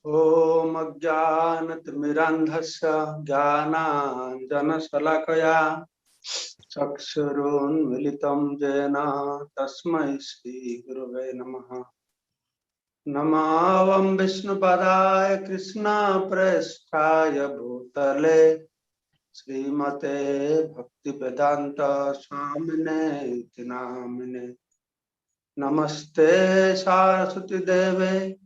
ॐ अज्ञानतिमिरान्धस्य ज्ञानाञ्जनशलाकया चक्षुरुन्मिलितं येन तस्मै श्रीगुरवे नमः। नमावं विष्णुपदाय कृष्णप्रेष्ठाय भूतले श्रीमते भक्तिवेदान्त स्वामिने इति नामिने। नमस्ते सरस्वती देवे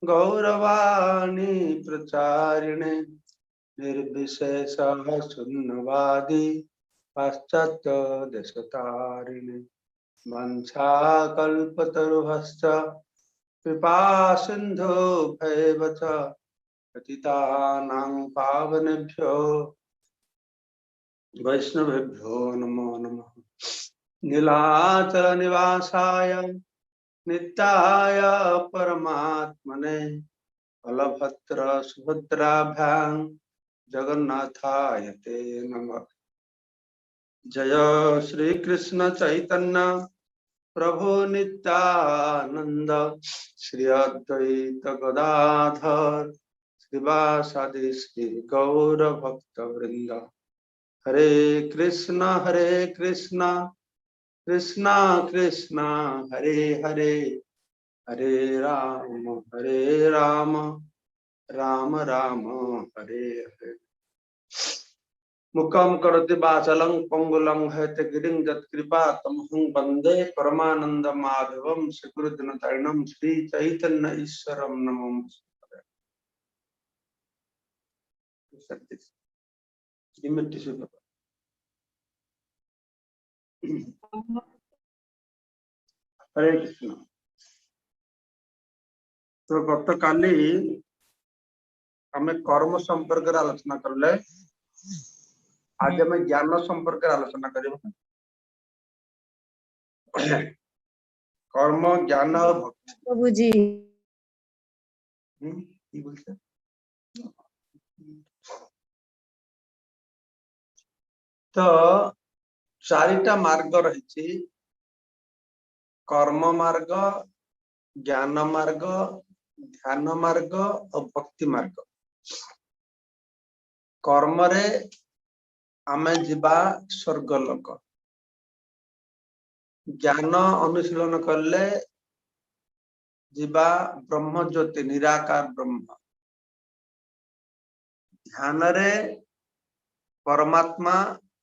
गौरवाणी प्रचारिणे निर्विशेष शून्यवादी पाश्चात्य देशतारिणे वंशाकल्पतरुभश्च कृपा सिन्धु भैव च पतितानां पावनेभ्यो वैष्णवेभ्यो नमो नमः। नीलाचल निवासाय नित्याय परमात्मने बलभद्र सुभद्राभ्यां जगन्नाथाय ते नमः। जय श्री कृष्ण चैतन्य प्रभु नित्यानंद श्री अद्वैत गदाधर श्रीवासादि श्री गौर भक्त वृंद। हरे कृष्ण कृष्ण कृष्ण हरे हरे हरे राम राम राम हरे हरे। मुखम करोति वाचालं पंगुलं हैतगिरिं यत्कृपा तमहं वन्दे परमानंद माधवम श्रीगुरुदिनतारिणं श्री चैतन्य ईश्वरं नमो। हरे कृष्ण। तो गत काली आमे कर्म संपर्क आलोचना करले, आज आमे ज्ञान संपर्क आलोचना करिबा। कर्म ज्ञान और भक्ति प्रभु जी की बोलते तो चारिटा मार्ग रही, कर्म मार्ग, ज्ञान मार्ग, ध्यान मार्ग और भक्ति मार्ग। कर्म रे आमे जिबा स्वर्ग लोक, ज्ञान अनुशीलन करले जिबा ब्रह्म ज्योति निराकार ब्रह्म, ध्यान रे परमात्मा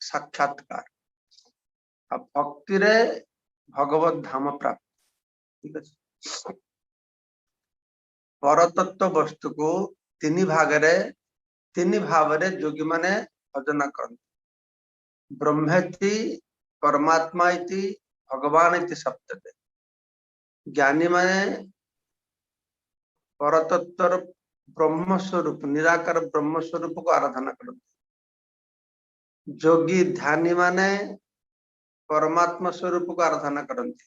साक्षात्कार, भक्ति रे भगवत धाम प्राप्त। ठीक है। परतत्व वस्तु को तीन भाग रे योगी माने भजना करते। ब्रह्मेति परमात्मा इति भगवान इति सप्तते। ज्ञानी माने परतत्व ब्रह्म स्वरूप निराकार ब्रह्म स्वरूप को आराधना करते। योगी ध्यानी माने परमात्मा स्वरूप को आराधना करते।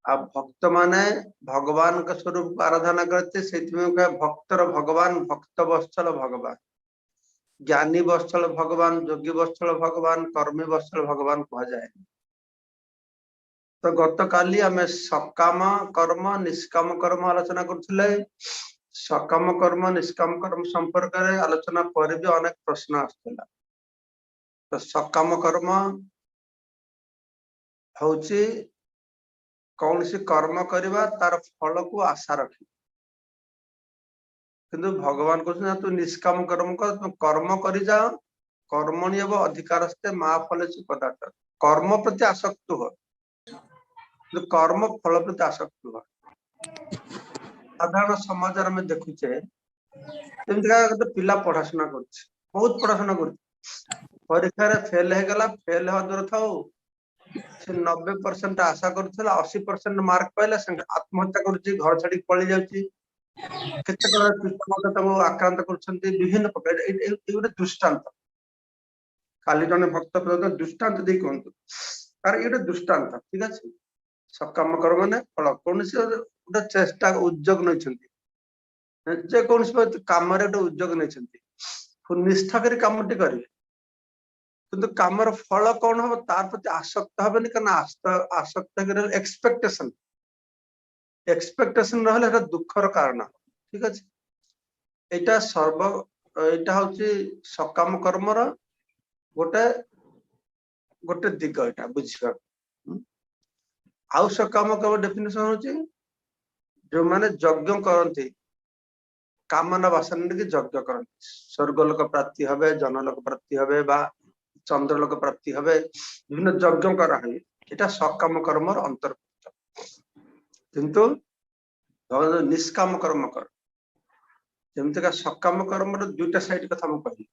अब भक्त माने भगवान का स्वरूप को आराधना करते। से भक्तर भगवान, भक्त वत्सल भगवान, ज्ञानी वत्सल भगवान, योगी वत्सल भगवान, कर्मी वत्सल भगवान कहा जाए। तो गत काली आमे सकाम कर्म निष्काम कर्म आलोचना करथिले। सकाम कर्म निष्काम कर्म संपर्क रे आलोचना पर भी अनेक प्रश्न आसथिला। तो सकाम कर्म होची कौन सी कर्म करिबा तार फल को आशा रखी, किंतु भगवान कहते तू निष्काम कर्म कर, तुम कर्म करी जाओ। कर्मण्यव अधिकारस्ते मा फलेषु कदाचन। कर्म प्रति आसक्त हो, कर्म फल प्रति आसक्त हो। साधारण समाज में देखुचे पिला पढ़ाशुना कर बहुत पढ़ाशुना कर परीक्षा फेल हो गला, फेल हो दूर था 90% आशा करुला, 80% मार्क पाइला आत्महत्या कर घर छाड़ी पलि जाउची। आक्रांत कर विभिन्न प्रकार गोटे दृष्टांत। काली जन भक्त दृष्टांत दे कहतु तार ये दृष्टांत। ठीक अच्छे। सकाम कर्म माने फल कौन गोटे चेष्टा उद्योग नहीं, कौन कम उद्योग नहीं, निष्ठा कर कम टी करेंगे, किंतु कामर फल कौन हम तार प्रति आसक्त हेनी। कारण आसक्त एक्सपेक्टेशन एक्सपेक्टेशन रहा दुखर कारण। ठीक अच्छे। एटा सर्व एटा होची सकाम कर्मर गोटे गोटे दिग एटा बुझिबा आउ सकाम कर्म डेफिनेशन होची जो माने यज्ञ करती कामना वासना के यज्ञ करती स्वर्गलोक प्राप्ति हबे जनलोक प्राप्ति हबे बा चंद्रलोक प्राप्ति हबे विभिन्न यज्ञ करा है एटा सकाम कर्मर अंतर्भुक्त किंतु निष्काम कर्म कर जमती का सकाम कर्म दुईटा साइड कथा मु कहि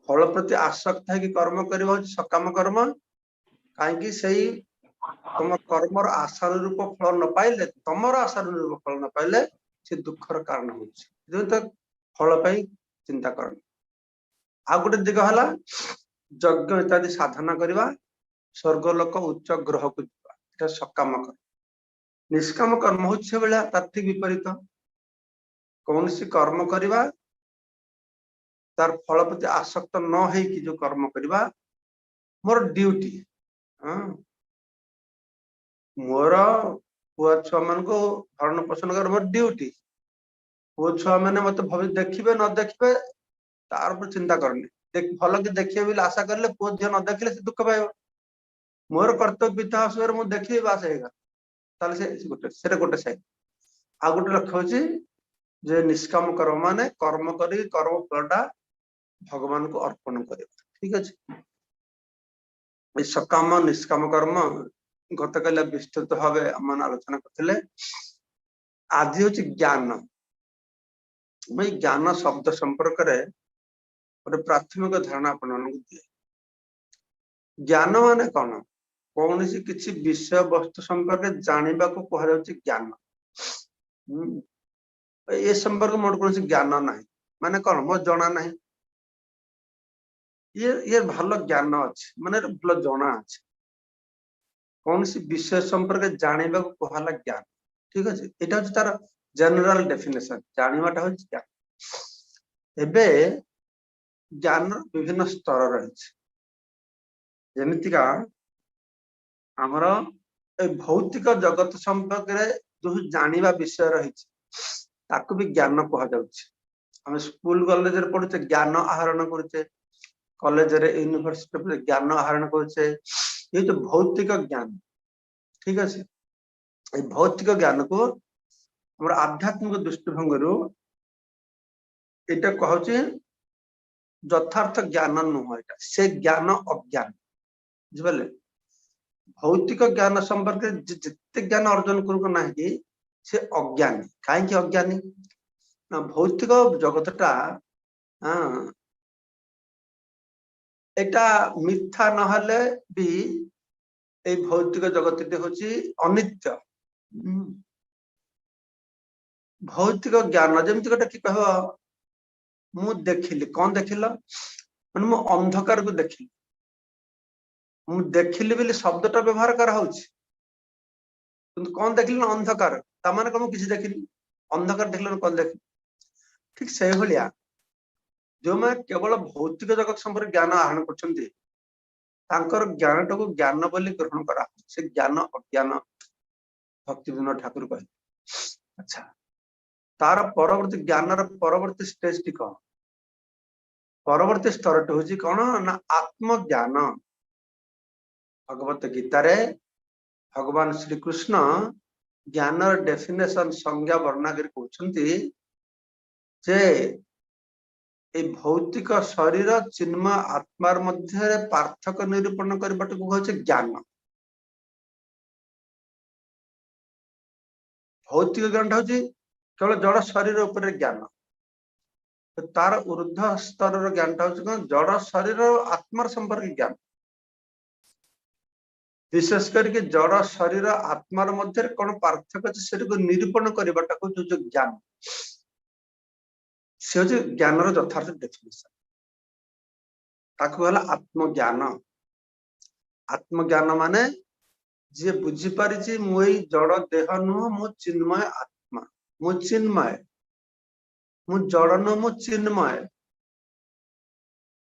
फल प्रति आसक्त है कि कर्म करबा सकाम कर्म काहेकि सही तुम कर्मर आशानुरूप फल न पाइले तुमर आशानुरूप फल न पाइले से दुखर कारण होछि तो फल पाई चिंता कर आ गोटे दिग हला यज्ञ इत्यादि साधना करवा स्वर्गलोक उच्च ग्रह को जीवा एटा सकाम कर्म निष्काम कर्म होछि बेला तार ठीक विपरीत कौन सी कर्म करवा तार फल प्रति आसक्त न है कि जो कर्म करवा मोर ड्यूटी मोर पुआ छुआ मान को भरण पोषण कर मोर ड्यूटी पुआ छुआ मैंने मत भविष्य देखिए न देखिए तार ऊपर चिंता करनी भल कि देखिए बोले आशा करले पुआ झील न देखले से दुख पाइब मोर कर्तव्य इतिहास मुझे देखिए बास है गोटे गोटे साइड आ गोटे लक्ष्य होची जे निष्काम कर्म माने कर्म करी कर्म फलटा भगवान को अर्पण कर ठीक अच्छे सकाम निष्काम कर्म गत काल विस्तृत भाव आम आलोचना करते आज हूँ ज्ञान मैं ज्ञान शब्द संपर्क गोटे प्राथमिक धारणा अपन दिए ज्ञान माने कौन कौन सी किसी विषय वस्तु संपर्क जानवा को कह ज्ञान ए संपर्क मोर कौन ज्ञान ना माने कौन मो जना ना ये भल ज्ञान अच्छे माने भल जना अच्छे कौन सी विषय संपर्क जानवा को कहला ज्ञान ठीक अच्छे यहाँ हूँ तार जनरल डेफिनेशन जानवाटा हूँ ज्ञान एबे ज्ञान विभिन्न स्तर रही जमीका आमर ए भौतिक जगत संपर्क जो जानवा विषय रही ताकू भी ज्ञान कह स्कूल कॉलेज पढ़ुचे ज्ञान आहरण करुचे कॉलेज यूनिवर्सिटी ज्ञान आहरण करुचे ये तो भौतिक ज्ञान ठीक अच्छे भौतिक ज्ञान को हमार आध्यात्मिक दृष्टिभंगी यहाँ कहूँ यथार्थ ज्ञान नुह यहाँ से ज्ञान अज्ञान बुझे भौतिक ज्ञान संपर्क जिते ज्ञान अर्जन करना से अज्ञानी कहीं अज्ञानी ना भौतिक जगतटा एटा मिथ्या नहले भी ए भौतिक जगत हूँ अनित्य भौतिक ज्ञान जमी गोटे कि कह मु देखिली कौन देखिल मैं मु अंधकार को देखिली मु देखिली बोली शब्दटा व्यवहार करा कौन देखिली ना अंधकार ताने कौन किसी देखिली अंधकार देखल कौन देखिली ठीक से भाया जो मैं केवल भौतिक जगत संपर्क ज्ञान आहरण कर ज्ञान टाक ज्ञान बोली ग्रहण करा से ज्ञान अज्ञान भक्ति विनोद ठाकुर कहे अच्छा तार परवर्ती ज्ञान परवर्ती स्टेज टी कौन परवर्ती स्तर हूँ कौन ना आत्मज्ञान भगवत गीतार भगवान श्री कृष्ण ज्ञान डेफिनेशन संज्ञा वर्णागिरी कहते जे ए भौतिक शरीर चिन्मय आत्मार मध्य पार्थक्य निरूपण करने को कहे ज्ञान भौतिक ज्ञान हूँ केवल जड़ शरीर उपर ज्ञान तार ऊर्ध्व स्तर ज्ञान हूँ जड़ शरीर आत्मार संपर्क ज्ञान विशेष करके जड़ शरीर आत्मार मध्य कौन पार्थक्य अच्छे से निरूपण करवाटा को जो ज्ञान से हूँ ज्ञान यथार्थ डेफिनेशन ताकू आत्मज्ञान आत्मज्ञान माने जी बुझीपारी मु जड़ देह नुह मु चिन्मय आत्मा मु चिन्मय मु जड़ नुह मु चिन्मय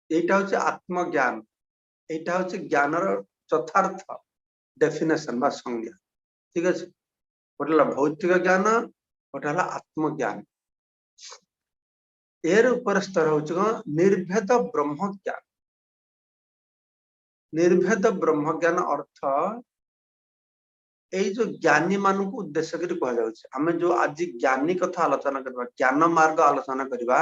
यहाँ हूँ आत्मज्ञान यहाँ हूँ ज्ञान यथार्थ डेफिनेशन बा संज्ञा ठीक अच्छे गोटे भौतिक ज्ञान गोटे आत्मज्ञान एर ऊपर स्तर होची कौन निर्भेद ब्रह्म ज्ञान। निर्भेद ब्रह्म ज्ञान अर्थ जो ज्ञानी मान को उद्देश्य करी कह जाउछि। हमें जो आज ज्ञानी कथा आलोचना करबा ज्ञान मार्ग आलोचना करबा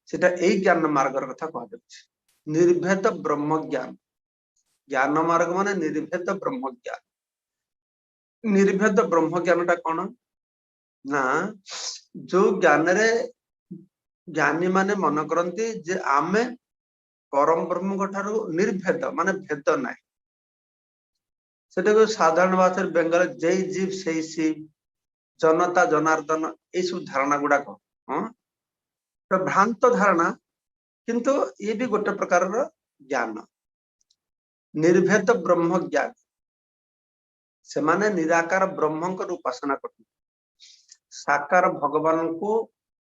सेटा एई ज्ञान मार्ग कथा कह जाउछि। निर्भेद ब्रह्म ज्ञान ज्ञान मार्ग माने निर्भेद ब्रह्म ज्ञान। निर्भेद ब्रह्म ज्ञान टा कोन ना जो ज्ञान रे ज्ञानी माने मन करंती जे आमे परम ब्रह्म ठारू निर्भेद माने भेद नाही। सेटा को साधारण भाषा बेंगल जय जीव सही शिव जनता जनार्दन ये सब धारणा गुड़ाक हाँ तो भ्रांत धारणा किंतु ये भी गोटे प्रकार ज्ञान। निर्भेद ब्रह्म ज्ञान से माने निराकार ब्रह्म उपासना करते साकार भगवान को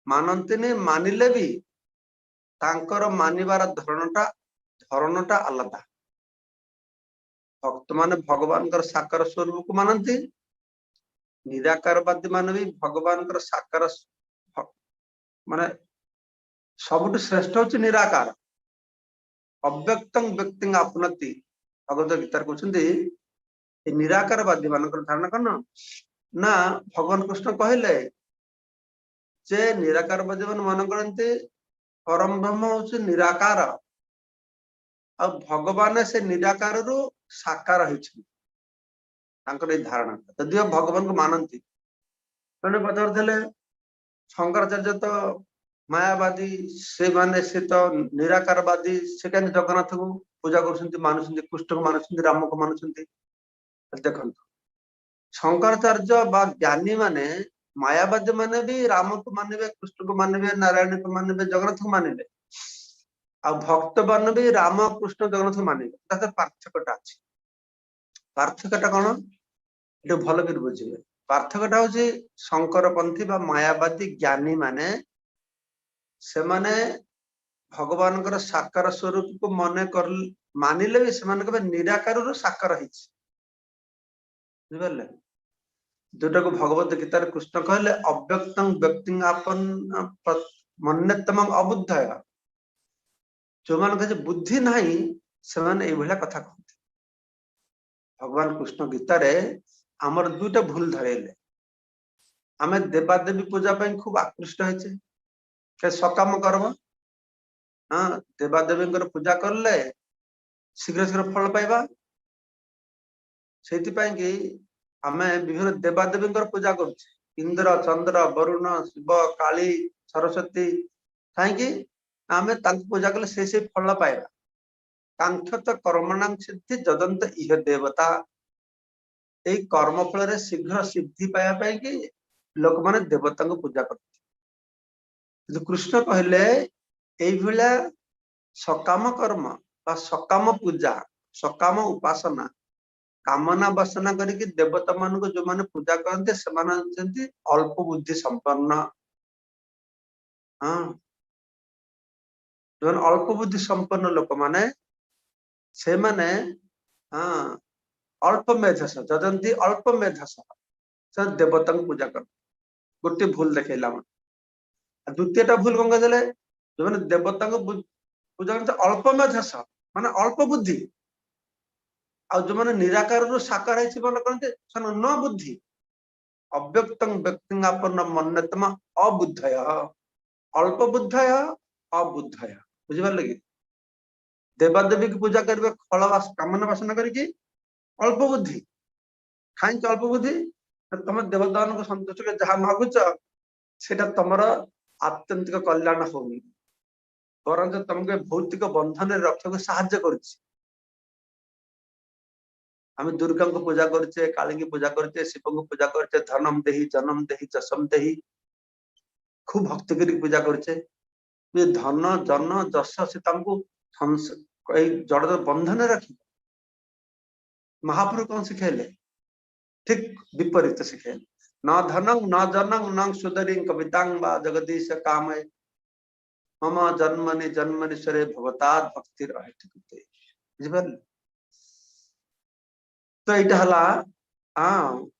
मानती नहीं मानिले भी तांकर मानिबार धरणटा अलग। भक्त माने भगवान साकार स्वरूप को मानती निराकारवादी मान भी भगवान साकार माने सबुठ श्रेष्ठ होची निराकार अव्यक्तं व्यक्ति आपनति भगवत गीता कहते निराकारवादी मान धारणा कौन ना भगवान कृष्ण कहले जे निराकारवादी मान करते परम ब्रह्म होची निराकार आ भगवान से निराकार रु साकार होइछन तांकर धारणा यदि भगवान को मानती तेने पचारे शंकराचार्य तो मायावादी से माने से तो निराकारवादी से कहीं जगन्नाथ को पूजा कर मानुंट कृष्ण को मानुंट राम को मानुंट देखो शंकराचार्य बा ज्ञानी माने मायावादी माने भी राम को मानवे कृष्ण को मानवे नारायण को मानवे जगन्नाथ को मानवे आ भक्त मान भी राम कृष्ण जगन्नाथ को मानवे पार्थक्यटा अच्छी। पार्थक्यटा कौन ये भल कर बुझे पार्थक्यटा हूँ शंकरपंथी बा मायावादी ज्ञानी माने से माने भगवान साकार स्वरूप को मन कर मानिले भी से निराकार साकार बुझे जोटा को भगवत गीतार कृष्ण कहले अव्यक्तं व्यक्ति आपन मन्यतम अबुद्धय जो मान कहे बुद्धि नहीं से कथा कहते। भगवान कृष्ण गीतार आमर दुईटा भूल धरेले आमे देवादेवी पूजा पाई खूब आकृष्ट होचे सकाम कर्म हाँ देवादेवी पूजा करले शीघ्र शीघ्र फल पाइबा से कि आमे विभिन्न देवादेवी पूजा करुचे इंद्र चंद्र वरुण शिव काली सरस्वती कहीं आमे पूजा कले से फल पाइबा कांक्षत कर्मणां सिद्धि जदंत इह देवता ए कर्म फल रे शीघ्र सिद्धि पाया पाई कि लोक माने देवता को पूजा करते। कृष्ण कहले एभला सकाम कर्म बा सकाम पूजा सकाम उपासना कामना वासना करके देवता मान को जो माने पूजा करते से अल्प बुद्धि संपन्न हाँ जो अल्प बुद्धि संपन्न लोक माने से माने हाँ अल्प मेधस जदंती अल्प मेधस से देवता को पूजा कर गोटे भूल देखला द्वितीयटा भूल कौन कहते जो मैंने देवता को पूजा करते अल्प मेधस माने अल्प बुद्धि आ जो मैंने निराकार साकार मन करते न बुद्धि अव्यक्तं व्यक्ति आपन्न मन्यतम अबुद्धय अल्प बुद्धय अबुद्धय बुझिपारे कि देवादेवी की पूजा करेंगे फल कामना वासना करके अल्प बुद्धि कहीं अल्प बुद्धि तुम देवता को संतुष्ट जहाँ मागुच से तुम आत्यंतिक कल्याण होनी बर तुमको भौतिक बंधन रखा साहाय्य कर दुर्गा को पूजा करचे काली की पूजा करचे शिव को पूजा करचे धनम देही जन्म देही जसम देही खूब भक्ति कर पूजा करचे धन जन जस से जड़ बंधन रखी महाप्रभु कौन सिखेले ठीक विपरीत सिखेले न धनं न जनं न सुदरी कवितांग जगदीश काम मम जन्मनि जन्मनि सरे भगवतात् भक्ति बुझिपारे तो यहाँ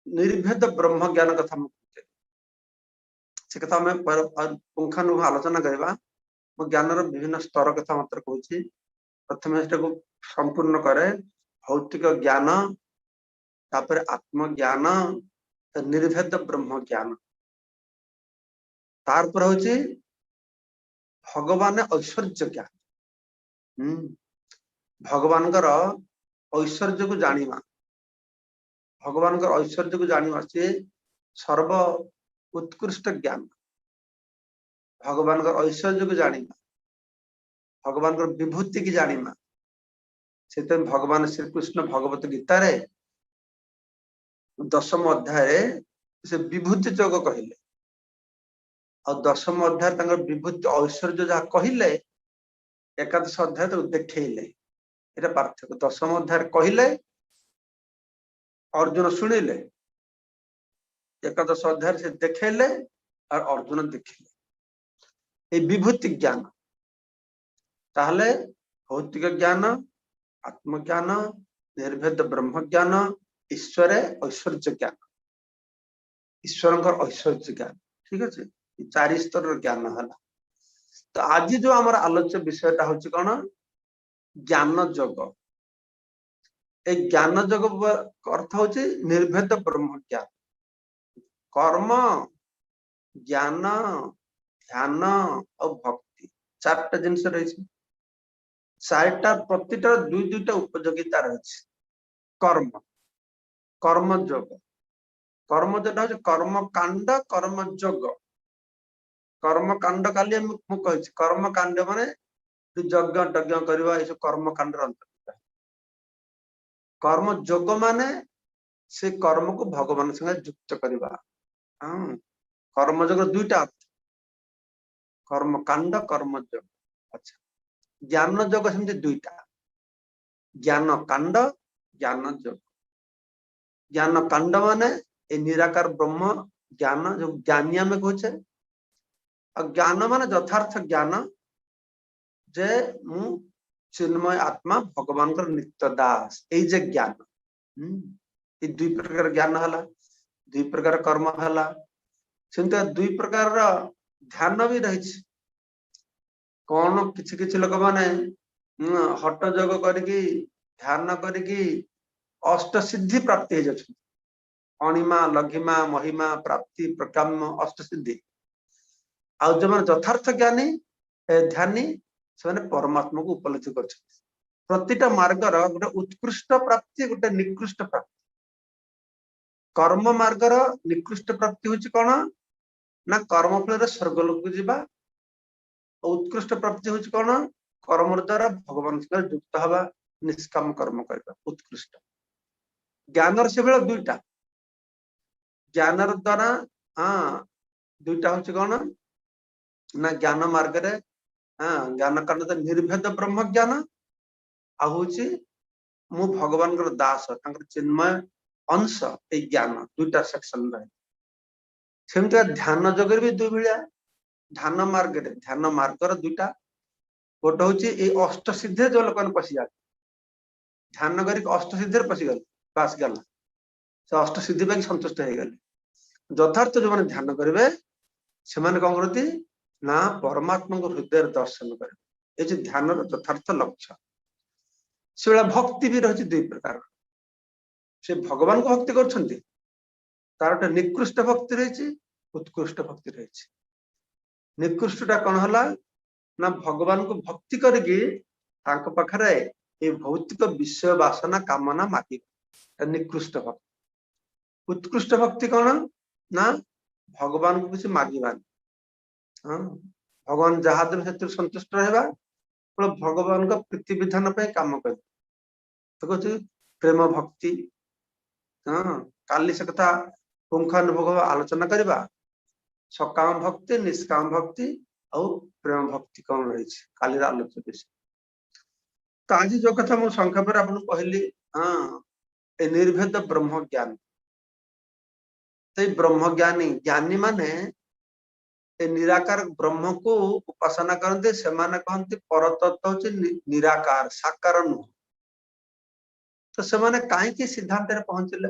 निर्भेद ब्रह्म ज्ञान कथा से कथा में पुंखानुपुंख आलोचना करवा ज्ञान विभिन्न स्तर कथा मात्र कहूँ प्रथम को संपूर्ण करे भौतिक ज्ञान तापर आत्मज्ञान निर्भेद ब्रह्म ज्ञान तार पर हूँ भगवान ऐश्वर्य ज्ञान भगवान ऐश्वर्य को जानिमा भगवान ऐश्वर्य को जानिमा सी सर्व उत्कृष्ट ज्ञान भगवान ऐश्वर्य को जानिमा भगवान विभूति की जानिमा से भगवान श्री कृष्ण भगवत गीता रे 10म अध्याय से विभूति जोग कहले और 10म अध्याय विभूति ऐश्वर्य जहाँ कहले एकादश अध्याय तो देखले ये पार्थक्य 10म अध्याय कहले अर्जुन शुणिले एकादश अध्याय से देखले और अर्जुन देखले ये विभूति ज्ञान ताहले भौतिक ज्ञान आत्मज्ञान निर्भेद ब्रह्म ज्ञान ईश्वर ऐश्वर्य ज्ञान ईश्वर ऐश्वर्य ज्ञान ठीक अच्छे 4 स्तर ज्ञान है तो आज जो आम आलोच्य विषयटा हूँ कौन ज्ञान जोग ए ज्ञान जोग अर्थ हूँ निर्भेद ब्रह्म ज्ञान कर्म ज्ञान ध्यान और भक्ति 4टा जिनस रही 4टा प्रतिटा दुईटा उपयोगिता रही कर्म कर्म जोटा हूँ कर्म कांड कर्म जोग कर्म कांड काली मुझे कर्म कांड मान यज्ञ टज्ञ करवा ये कर्म कांड अंतर्गत कर्म जोग माने से कर्म को भगवान संगे युक्त करवा कर्म जोग दुईटा अर्थ कर्म कांड कर्म जोग अच्छा ज्ञान जोग सेमती दुईटा ज्ञान कांड ज्ञान जोग ज्ञान कांड माने ए निराकार ब्रह्म ज्ञान जो ज्ञानी आम कहे और ज्ञान मान यथार्थ ज्ञान जे मु चिन्मय आत्मा भगवान नित्य दास ये ज्ञान ये 2 प्रकार ज्ञान है 2 प्रकार कर्म है सेमती 2 प्रकार ध्यान भी रही कौन किसी लोक मैंने हट जोग करके ध्यान करके अष्ट सिद्धि प्राप्ति हो अणिमा लघिमा महिमा प्राप्ति प्रकाम्य अष्ट सिद्धि आउ जो यथार्थ ज्ञानी ध्यानी से परमात्मा को उपलब्धि कर प्रतिटा मार्गर गोटे उत्कृष्ट प्राप्ति गोटे निकृष्ट प्राप्ति कर्म मार्गर निकृष्ट प्राप्ति हूँ कौन ना कर्म फल स्वर्गलोक को जावा उत्कृष्ट प्राप्ति हूँ कौन कर्म द्वारा भगवान युक्त हवा निष्काम कर्म करवा उत्कृष्ट ज्ञान से भाई 2टा ज्ञान द्वारा हाँ 2टा हूँ कौन ना ज्ञान मार्ग हाँ ज्ञान कांड निर्भेद ब्रह्म ज्ञान आहूची मु भगवान दास चिन्मय अंश ए ज्ञान 2टा सेक्शन रहे सेमती ध्यान जगह भी 2 भाया ध्यान मार्गर 2टा गोटे हूँ अष्ट सिद्धि जो लोक पशि जाते ध्यान कर अष्ट सिद्धि पशिगले बास गला से अष्ट सिद्धि पर संतुष्ट हो गले यथार्थ जो मैंने ध्यान करेंगे से कौन करती ना परमात्मा को हृदय दर्शन करेंगे ये ध्यान यथार्थ लक्ष्य से भाया भक्ति भी रही 2 प्रकार से भगवान को भक्ति कर तार गोटे निकृष्ट भक्ति रही उत्कृष्ट भक्ति रही निकृष्टटा कौन है ना भगवान को भक्ति करके पाखरे ये भौतिक विषय वासना कामना मागी निकृष्ट भक्ति उत्कृष्ट भक्ति कौन ना भगवान को किसी मागिबानी हाँ भगवान जहाँ देव संतुष्ट रहा भगवान का प्रीति विधान पे काम कर तो कहते प्रेम भक्ति हाँ काली से कथा पुंखानुभोग आलोचना करवा सकाम भक्ति निष्काम भक्ति और प्रेम भक्ति कौन रही काली आलोचना विषय तो आज जो कथा मुझे संक्षेप कहली हाँ ए निर्भेद ब्रह्म ज्ञान तो ब्रह्म ज्ञानी ज्ञानी माने ए निराकार ब्रह्म को उपासना करते से कहते परतत्व हूँ निराकार साकार नुह तो से कहीं सिद्धांत पहुंचले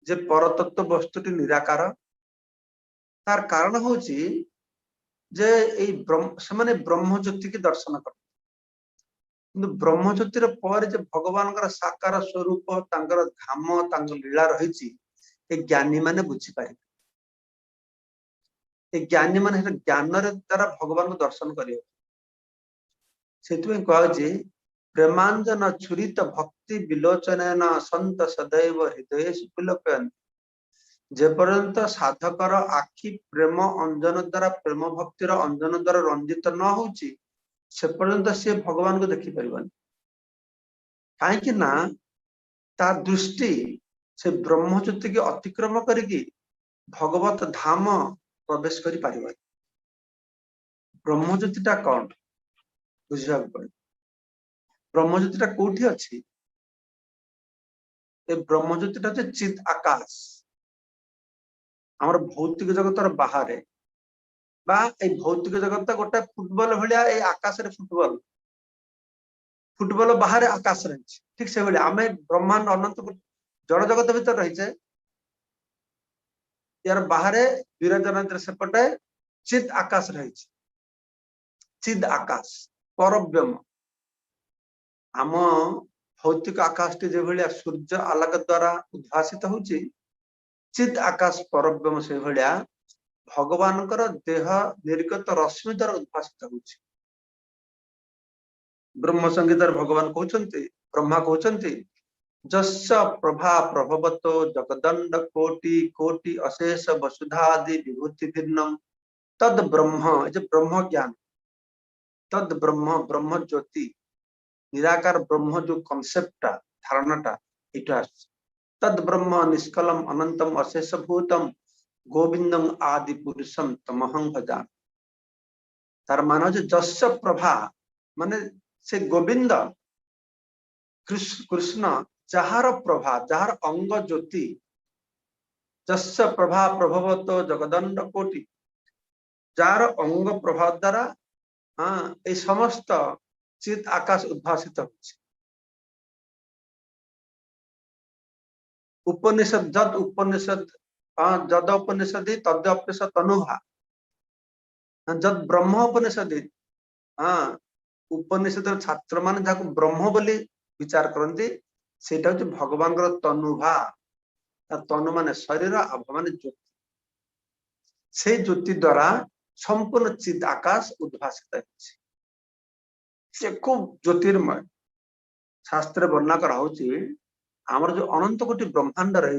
जे परतत्व वस्तुटी निराकार तार कारण होची जे एई से ब्रह्म ज्योति की दर्शन कर किंतु ब्रह्म ज्योतिर पर जे भगवान साकार स्वरूप तांकर धाम तांकर लीला रही ए ज्ञानी माने बुझी पारे ए ज्ञानी माने ज्ञान द्वारा भगवान को दर्शन करियो सेतु कह प्रेमांजन छुरित भक्ति विलोचन संत सदैव हृदय पुलकयंती जेपर्यंत साधकर आखि प्रेम अंजन द्वारा प्रेम भक्तिर अंजन द्वारा रंजित न होची से पर्यंत से भगवान को देखि परिबन काहे ना तार दृष्टि से ब्रह्म ज्योति के अतिक्रम करके भगवत धाम प्रवेश करि परिबन ब्रह्म ज्योतिटा कौन बुझा पड़े ब्रह्म ज्योतिटा कोठी अछि ए ब्रह्म ज्योतिटा जे चित आकाश हमर भौतिक जगतर बाहर बा ए भौतिक जगत गोटे फुटबॉल भलिया ए आकाश रे फुटबॉल बाहर आकाश रही ठीक से भलिया आमे ब्रह्मांड अनंत जड़ जगत भीतर रही यार बाहर विरजन सेपटे चित आकाश रही चिद आकाश परब्रह्म आम भौतिक आकाश टी जे भलिया सूर्य आलोक द्वारा उद्भासित होची चिद आकाश परब्रह्म से भलिया भगवान देह निर्गत रश्मि द्वारा उद्भासित होची ब्रह्म संगीतर भगवान कहते ब्रह्मा कहते जस्य प्रभा प्रभवतो जगदंड कोटि कोटि अशेष वसुधादि विभूति भिन्नम तद ब्रह्म जो ब्रह्म ज्ञान तद ब्रह्म ब्रह्म ज्योति निराकार ब्रह्म जो कॉन्सेप्टा धारणाटा इटा तद ब्रह्म निष्कलम अनंतम अशेष भूतम गोविंदम आदि पुरुषम तमहं भजा तार मानो जो जस्य प्रभा माने से गोविंद कृष्ण जार प्रभा जार अंग ज्योति जस्य प्रभा प्रभवतो जगदंड कोटि जार अंग प्रभा द्वारा हाँ ये समस्त चित आकाश उद्भासित होछि उपनिषद जद उपनिषद जद उपनिषद तद उपनिषद तनुभा जद ब्रह्म उपनिषद हाँ उपनिषद छात्र मान जहाँ ब्रह्म बोली विचार करती से भगवान तनुभा तनु मान शरीर आभ मान ज्योति से ज्योति द्वारा संपूर्ण चित आकाश उद्भासित से खूब ज्योतिर्मय शास्त्र वर्णना करार जो अनंत कोटि ब्रह्मांड रही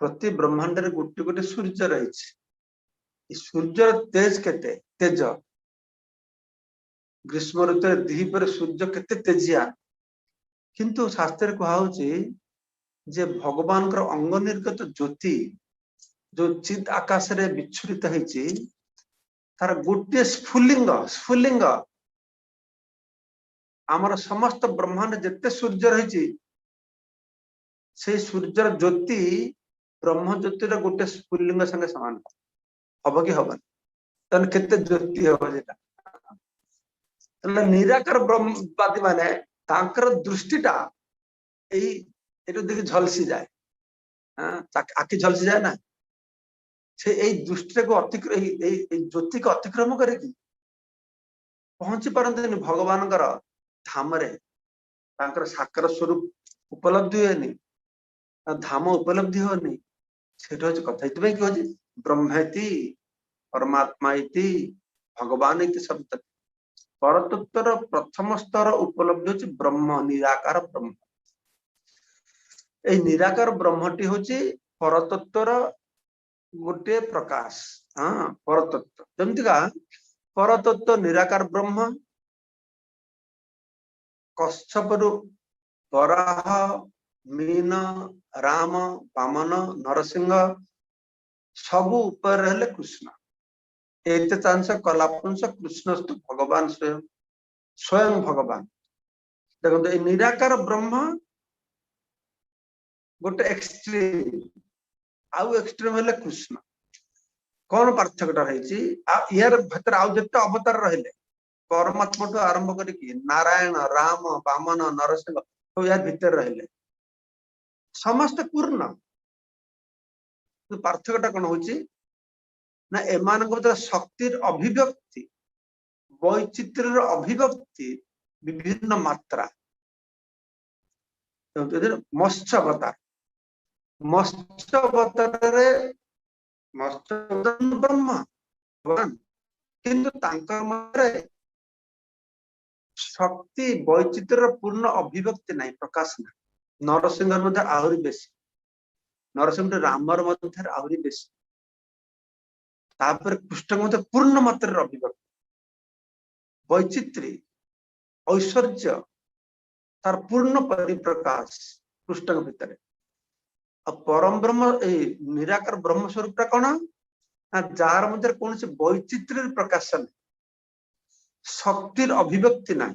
प्रति ब्रह्मांड गोटे गोटे सूर्य रही सूर्य तेज केते तेज ग्रीष्म ऋतु दीपर सूर्य केते तेजिया किंतु शास्त्र कहुचे जे भगवान अंग निर्गत ज्योति जो चित आकाश रे विच्छुरित होती तार गोटे स्फुलिंग आमर समस्त ब्रह्मांड जिते सूर्य रही से सूर्यर ज्योति ब्रह्म ज्योतिर गोटे स्फुलिंग संगे समान हम कि हम केते ज्योति हम निराकार ब्रह्मवादी माने तांकर दृष्टिटा देखिए झलसी जाए आखि झलसी जाए ना से दृष्टि को ज्योति को अतिक्रम करके पहुंची पारती भगवान धाम साकार स्वरूप उपलब्धि हुए धाम उपलब्धि होनी से कथा कह ब्रह्मेति परमात्मा भगवान शब्द परतत्वर प्रथम स्तर उपलब्धि होची ब्रह्म निराकार ब्रह्म ए निराकार ब्रह्मटी होची परतत्वर गोटे प्रकाश हाँ परतत्व जमतीका परतत्व निराकार ब्रह्म कच्छपरु वराह मीन राम वामन नरसिंह सबु ऊपर रहले कृष्ण एते चांस कलापुंस कृष्णस्तु भगवान स्वयं स्वयं भगवान देखो निराकार ब्रह्म गोटे एक्सट्रीम आउ एक्सट्रीम हेले कृष्ण कौन पार्थक्यटा रही यार भीतर आउ जिते अवतार रहिले परमात्मा ठू आरंभ करके नारायण राम वामन नरसिंह तो यार भीतर रहिले समस्त पूर्ण पार्थक्यटा कौन होची ना एमान शक्तिर अभिव्यक्ति वैचित्र्यर अभिव्यक्ति विभिन्न मात्रा मत्स्य अवतार ब्रह्म भगवान किंतु तांकर मध्य शक्ति वैचित्र्यर पूर्ण अभिव्यक्ति नहीं प्रकाश ना नरसिंह मध्य आहरी बेसी नरसिंह रामर मध्य आहरी बेसी तापर कृष्ण मध्य पूर्ण मात्रा अभिव्यक्ति वैचित्र्य ऐश्वर्य तार पूर्ण परिप्रकाश कृष्ण भितर परम ब्रह्म निराकार ब्रह्म स्वरूप कौन ना जार मध्य कौन से वैचित्र्य प्रकाशन शक्तिर अभिव्यक्ति ना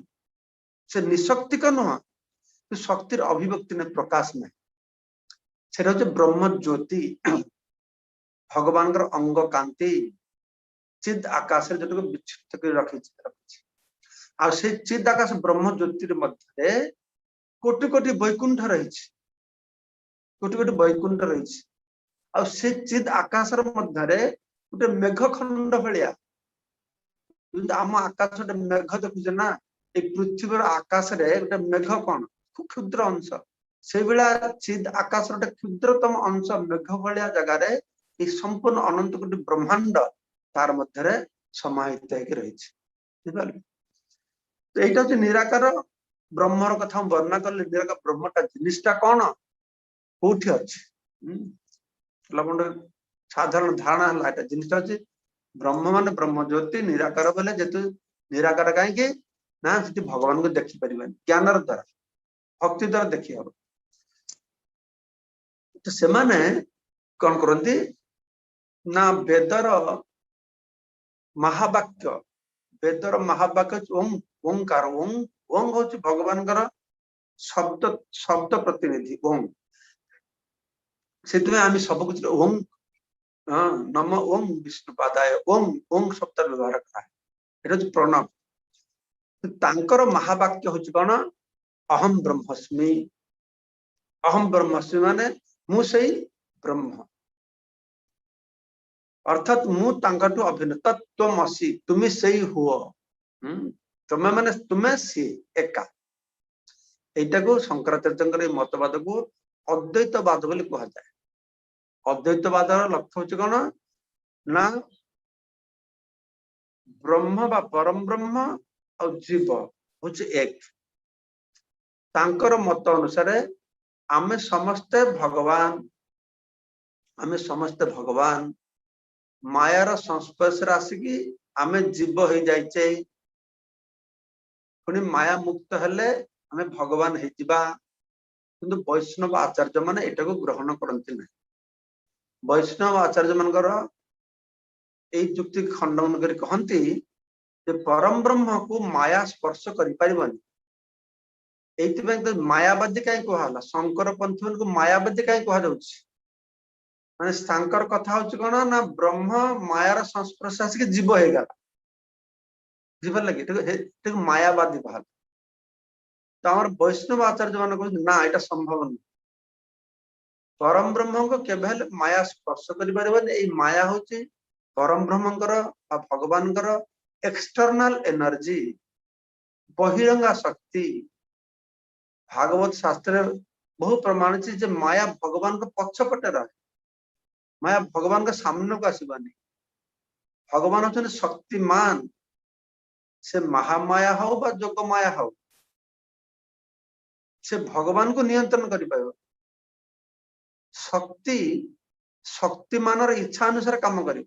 से निशक्ति का नुह शक्तिर अभिव्यक्ति ने प्रकाश ना से ब्रह्म ज्योति भगवान अंग कांति चिद आकाश जो विक्षिप्त कर रखी आ से चिद आकाश ब्रह्म ज्योति मध्य कोटि कोटि वैकुंठ रही कोटि कोटि वैकुंठ रही आ से चिद आकाश मध्य गोटे मेघखंड भाया आम आकाश गोटे मेघ देखुचे ना ये पृथ्वी आकाश गोटे मेघ कौन खूब क्षुद्र अंश से भाया चिद आकाश गोटे क्षुद्रतम अंश मेघ भाया जगार ये संपूर्ण अनंत कोटि ब्रह्मांड तार मध्य समाहित रही तो यहाँ हूँ निराकार ब्रह्मर कथा वर्णना कले निराकार ब्रह्मटा जिनिसटा कौन कौटी अच्छे साधारण धारणा है जिनिसटा अच्छे ब्रह्म मान ब्रह्म ज्योति निराकार बोले जेतु निराकार कहीं ना से भगवान को देखी पार ज्ञान द्वारा भक्ति द्वारा देखी हम तो से कौन करती ना वेदर महावाक्य वेदर महावाक्य ओंकार ओंग हूँ भगवान शब्द शब्द प्रतिनिधि ओंग से आम सब कुछ ओंग नम ओंग विष्णुपादाय ओंग ओंग शब्द व्यवहार करा प्रणव तांकर महावाक्य हूँ कौन अहम ब्रह्मस्मि माने मु सही ब्रह्म अर्थात मु तांकटू अभिन्न तत्त्वमसि तुम्हें सही हुआ तुम्हें माने तुम्हें सी एका एटा को शंकराचार्य मतवाद को अद्वैतवाद बोली कहा जाए अद्वैतवाद लक्ष्य हूँ कौन ना ब्रह्म बा परम ब्रह्म और जीव हूँ एक तांकर मत अनुसार आमे समस्ते भगवान मायार संस्पर्श आसिकी आमे जीव हो जाइचे पुणी माया मुक्त हेले आमे भगवान हेजिबा किंतु वैष्णव आचार्य माने एटा को ग्रहण करते ना वैष्णव आचार्य मानकर एई जुक्ति खंडन करी कहंती जे परम ब्रह्म को माया स्पर्श करि परिबनी एइतिबे तो मायावादी काई कहला शंकर पंथी को मायावादी काई कहा जाउछि माने शंकर कथा होछि कोन ना ब्रह्म मायार संस्पर्श आसिक जीव हो गला जीव लगे ठीक मायावादी कहला तो हमर वैष्णव आचार्य मान को ना एटा संभव नहीं परम ब्रह्म को केवल माया स्पर्श करि परिबनी एई माया होछि परम ब्रह्मंकर भगवानकर एक्सटर्नल एनर्जी बहिरंगा शक्ति भागवत शास्त्र बहु प्रमाणित जे माया भगवान को पक्षपटे रहे माया भगवान का सामने को आसबानी भगवान होते शक्तिमान से महामाया हो बा जोग माया हो से भगवान को नियंत्रण करि पाइबो शक्ति शक्तिमान इच्छा अनुसार काम करी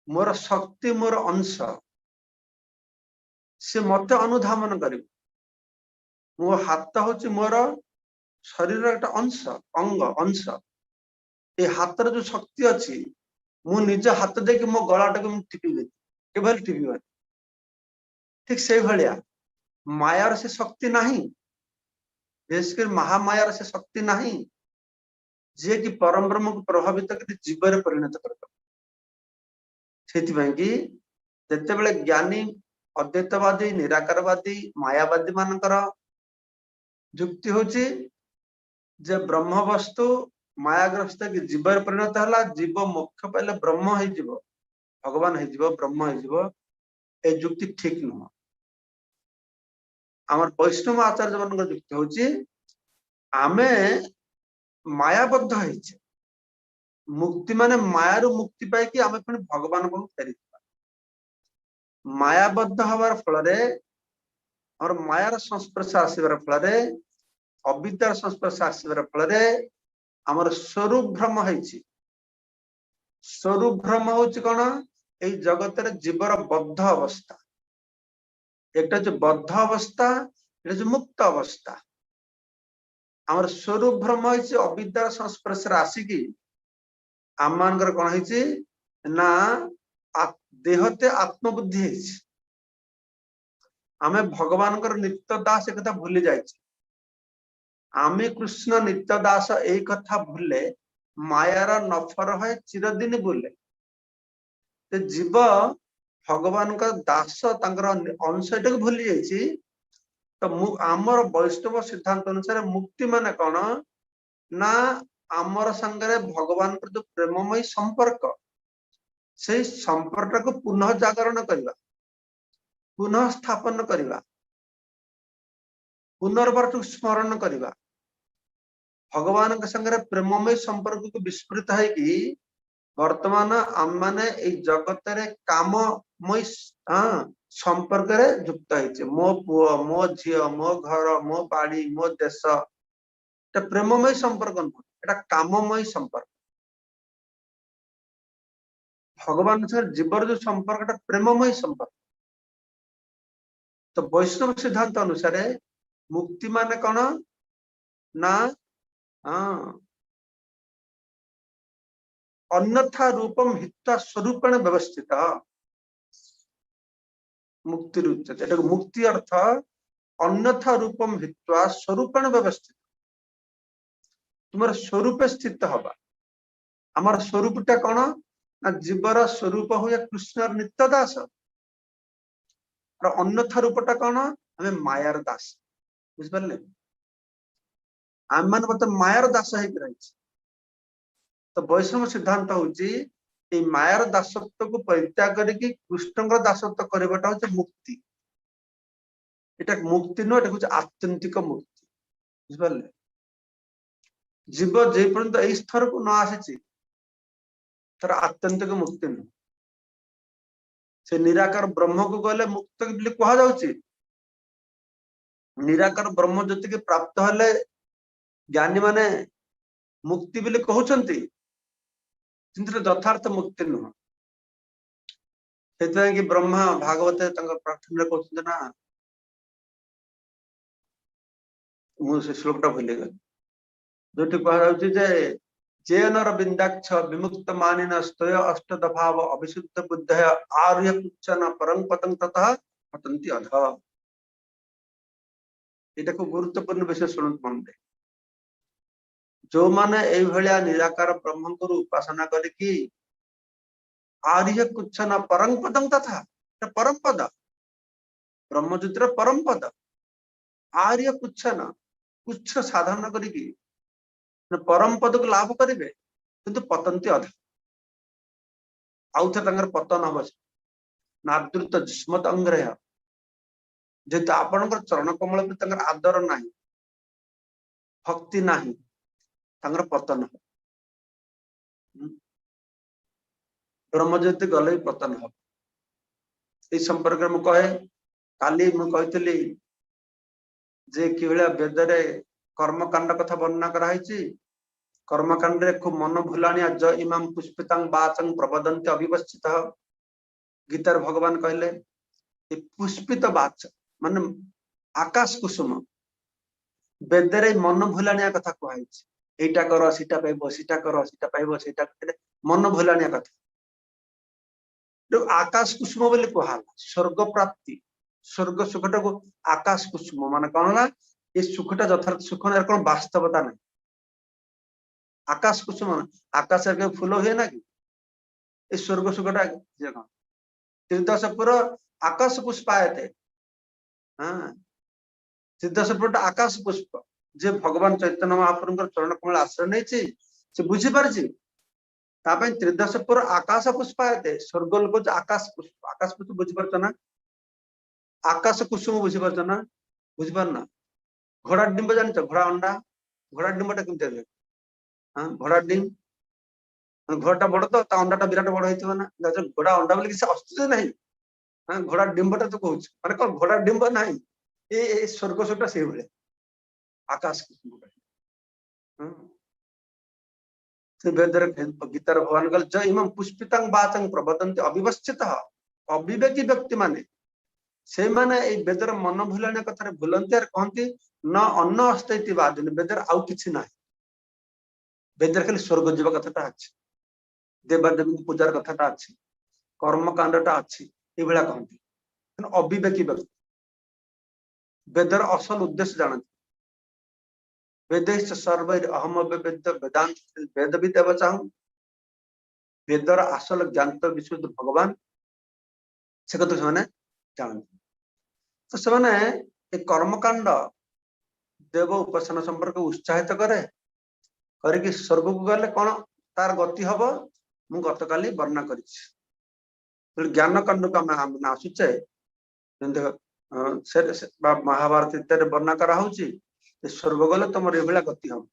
मोर शक्ति मोर अंश से मत अनुधावन कर मो हाथ हूँ मोर शरीर एक अंश अंग अंश ये हाथ जो शक्ति अच्छी मु निज हाथ देख मो गलाटा को टिपी टिपी ठीक से भाया मायार से शक्ति नहीं विशेषकर महामायार से शक्ति नहीं जे कि परम ब्रह्म को प्रभावित कर जीवन परिणत कर जिते ज्ञानी अद्वैतवादी निराकारवादी मायावादी मानकर जुक्ति होची जे ब्रह्म वस्तु मायाग्रस्त कि जीवर परिणत है जीव मोक्ष पाइले ब्रह्म हो भगवान हो ब्रह्म हो ए जुक्ति ठीक नुह आम वैष्णव आचार्य मान जुक्ति हूँ आमे मायाबद्ध होइछे मुक्ति माने मायारू मुक्ति पाई आमे पुणी भगवान को फेरी मायाबद्ध हबार फल और मायार संस्पर्श आसबार फल अविद्यार संस्पर्श आसबार फल आमर स्वरूप भ्रम होइछी स्वरूप भ्रम होउछि कोन ए जगत रे जीवर बद्ध अवस्था एक जो बद्ध अवस्था एक जो मुक्त अवस्था आमर स्वरूप भ्रम होइछी अविद्यार संस्पर्श आसिकी आम मानकर कौन है ना देहते आत्मबुद्धि आमे भगवान नित्य दास एक कथा भूली जाए आमे कृष्ण नित्य दास एक कथा भूले मायार नफर है चिरदिन बोले तो जीव भगवान का दास अंश को भूली जाइए तो आमर वैष्णव सिद्धांत अनुसार मुक्ति माने कौन ना आमर संगे भगवान जो प्रेममय संपर्क से संपर्क को पुनः जागरण करवा पुनः स्थापन करवा पुनर्बार स्मरण करवा भगवान के संगे प्रेममय संपर्क को विस्मृत है कि वर्तमान आम माने जगत रे काममय संपर्क रे युक्त है मो पुओ मो झियो मो घर मो बाड़ी मो देश प्रेममय संपर्क नुह काममय संपर्क भगवान सर जीवर जो संपर्क प्रेममय संपर्क तो वैष्णव सिद्धांत अनुसार मुक्ति माने कौन ना अन्यथा रूपम हित्वा स्वरूपेण व्यवस्थित मुक्ति उच्यते मुक्ति अर्थ अन्यथा रूपम हित्वा स्वरूपेण व्यवस्थित तुम स्वरूप स्थित हवा आमर स्वरूपटा कौन ना जीवर स्वरूप हुए कृष्ण नित्य दास और अन्यथा रूपटा कौन आम मायार दास बुझिपारे आम मान बर्तमान मायार दास रही तो वैष्णव सिद्धांत हूँ मायार दासत्व को परित्याग करके कृष्ण दासत्व करवाटा हूँ मुक्ति एटा मुक्ति नुह एटा आत्यंतिक मुक्ति बुझिपारे जीव जे पर्यंत यही स्तर को न आसी तर आत्यंतिक मुक्ति नुह से निराकार ब्रह्म को गले मुक्त कह जाउछि निराकार ब्रह्म जति प्राप्त हेले ज्ञानी माने मुक्ति बोली कहउछंती किंतु यथार्थ मुक्ति नुह से कि ब्रह्मा भागवत प्रार्थना कहते ना मुझे श्लोकटा भूली गली जो कह जेनर बिंदाक्ष विमुक्त मानिन स्तय अष्ट दभाव अभिशुद्ध बुद्धय आर्य कुच्चन परं पतंग ततः पतंती अध एटा को गुरुत्वपूर्ण विषय शुणु मन जो माने एई भलिया निराकार ब्रह्म को उपासना करके आर्य कुच्चन परं पदं तथा परम पद ब्रह्मज्योतिर परम पद आर्य कुच्चन कुच्छ साधन करके परम पद को लाभ करेंगे किंतु पतंती अध आउ थे पतन हम नादृत जिस्मत अंग्रह जेहेतु आपण चरण कमल भी आदर ना भक्ति ना पतन ब्रह्मज्योति गले भी पतन हम ये संपर्क में कहे काली मुझे जे कि वेद कर्मकांड कथा वर्णना कराई कर्मकांड खूब मन भूलाणिया ज इमाम पुष्पितांग बाचं प्रबदंते अविवस्थित गीतार भगवान कहले पुष्पित बाच माने आकाश कुसुम वेदरे मन भूलाणिया कथा कहई एटा कर सीटा पाइबो सीटा कर सीटा पाइबो सीटा मन भूलाणिया कथा जो आकाश कुसुम बोली कहला स्वर्ग प्राप्ति स्वर्ग सुखटा को आकाश कुसुम माने कौन ना ये सुखटा यथार्थ सुख कौन वास्तवता नहीं आकाश कुसुम आकाश के फूल हुए ना कि ये स्वर्ग सुखटा तीर्थसपुर आकाश पुष्पायते हाँ तीर्थसपुर आकाश पुष्प जे भगवान चैतन्य महाप्रभु चरण कमल आश्रय नहीं से बुझी पारछि तापै त्रिदशपुर आकाश पुष्पायते स्वर्ग लोक आकाश पुष्प बुझी पारछ ना आकाश कुसुम बुझी पारछ ना बुझी पार ना घोड़ा डिंब जानछ घोड़ा डिंबटा केमते देख हां घोड़ा डिंब घोड़ा बड़ तो ता अंडाटा विराट बड़ होइथिबो ना घोड़ा अंडा बोली किसी अस्तित्व नहीं हां घोड़ा डिंबटा तो कहूछ माने कोन घोड़ा डिंब नहीं ए स्वर्ग सुटा से भले आकाश कुसुम हां से वेदर गीतार भगवान कल ज इमं पुष्पितं वाचं प्रवदन्ति अविवस्थितः अविवेकी व्यक्ति माने से माने ए वेदर मन भुलाने कथारे भुलन्ति आर कहंती न अन्न अस्ति वादिन वेदर आउ किछि नाही वेदर खाली स्वर्ग जीव कथाटा अछि देवादेवी पूजार कथाटा अछि कर्म कांडटा अछि ए भला कहंती अविवेकी व्यक्ति वेदर असल उद्देश्य जानନ୍ତି वेदेश सर्वैर अहम वेद वेदांत वेदविद एवचाहु वेदर असल ज्ञात विशुद्ध भगवान से कथा से जानते तो से कर्मकांड देव उपासना संपर्क उत्साहित करे करके स्वर्ग को गले कौन तार गति हम मु गत काली वर्णना कर ज्ञान कांड को आम आसुचे महाभारत इत्यादि वर्णना करा स्वर्ग गले तुम ये गति हम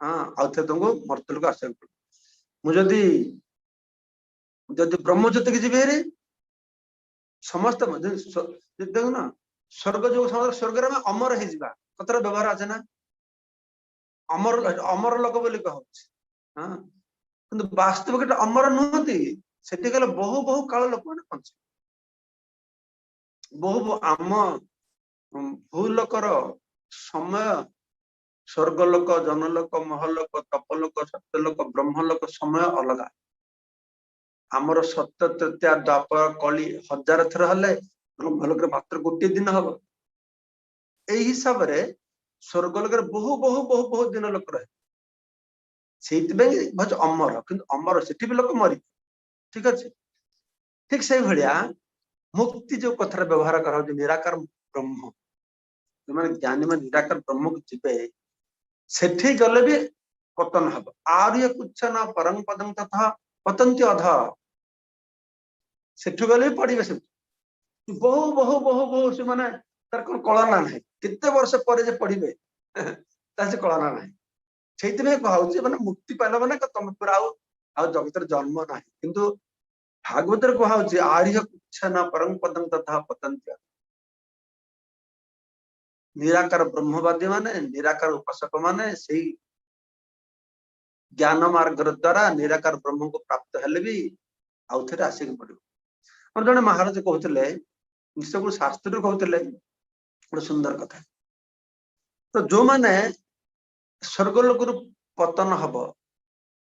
हाँ आउे तुमको मर्तल को आस मुझे ब्रह्मज्योति की जी समस्त देख ना स्वर्ग जो स्वर्ग अमर हो कतरा व्यवहार আছে ना अमर अमर लोक बोली कहूँ हाँ कि वास्तविक अमर नुहति से बहु बहु काल लोक मैंने बंचे बहु आम भूलोकर समय स्वर्गलोक जनलोक महलोक तपलोक सत्यलोक ब्रह्मलोक समय अलग आमर सत्य तृतीया द्वापर कली 1000 थर हेले ब्रह्मलोक मात्र गोटे दिन हम यही हिसाब से स्वर्गलोक बहु बहु बहु बहु दिन लोक रहे भज अमर किंतु अमर से लोक मरी ठीक अच्छे ठीक से भाया मुक्ति जो कथार व्यवहार करा निराकार ब्रह्म जो मैंने ज्ञानी में निराकार ब्रह्म को जीवे सेठी गले भी पतन हम आर्य कुछ न परम पदम तथा पतंती अध सेठू गले भी पड़े से बहु बहु बहु बहु से माने तार कोन कलना नहीं कितने वर्ष पर जे पढ़िबे तासे कलना नहीं सेति में कहउ जे माने मुक्ति पाइला माने तुम पूरा आ जगतर जन्म नहीं किंतु भागवतर कहउ जे आर्य कुछ न परम पदम तथा पतंती निराकार ब्रह्मवादी माने निराकार उपासक माने सही ज्ञान मार्ग द्वारा निराकार ब्रह्म को प्राप्त हेले भी आउ थे आसिक पड़ो जड़े महाराज कहते सब शास्त्र कहते गोटे सुंदर कथा तो जो माने स्वर्गलोक पतन हम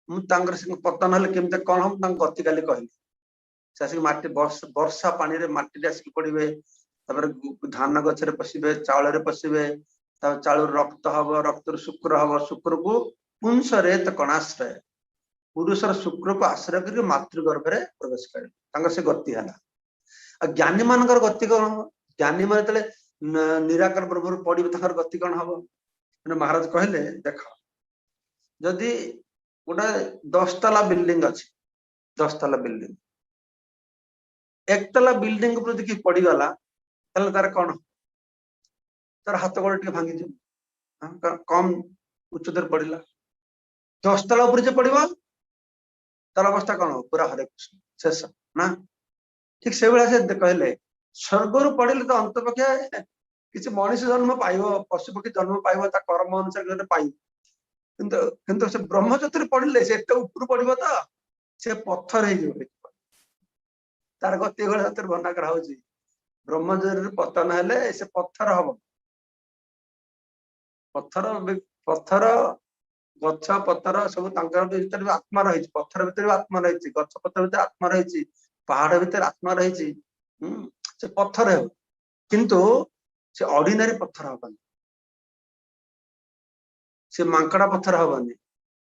मुझे पतन हेल्ले केमती कौन हम गति काली कहली से आसिक माटी वर्षा पानी रे माटी आसिक पड़े धान गचरे पशिबे चाउल पशिबे चाउल रक्त हम रक्त शुक्र हम शुक्र को पुंस रेत कणाश्रय पुरुषर शुक्र को आश्रय करके मातृगर्भ में प्रवेश करे से गति है ज्ञानी मान गति कौन हम ज्ञानी मान निराकार ब्रह्म पड़े गति कौन हम महाराज कहले देख जदि गोटे 10 तला बिल्डिंग अच्छी 10 तला बिल्डिंग 1 तला बिल्डिंग किए पड़गला तार कौन तार हाथ गोड़ टे भांगी कम उच्चतर पड़ा 10 तला ऊपर पड़ा तार अवस्था कौन हो पूरा हरे कृष्ण शेष ना ठीक से भाया से कहले स्वर्ग पड़े तो अंत पक्षे किसी मनुष्य जन्म पाइब पशुपक्षी जन्म पाइब कर्म अनुसार पाइब किंतु से ब्रह्मज्योति पड़े से ऊपर पड़ो तो से पत्थर तार गति वर्णना करा ब्रह्मज्योति पतन हेले से पत्थर हम पत्थर पत्थर गछ पत्थर सब भीतर आत्मा रही पत्थर भीतर आत्मा रही गछ पत्थर भीतर आत्मा रही पहाड़ भीतर आत्मा रही से पत्थर हो किंतु से ऑर्डिनरी पत्थर हबनी से मांकड़ा पत्थर हबनी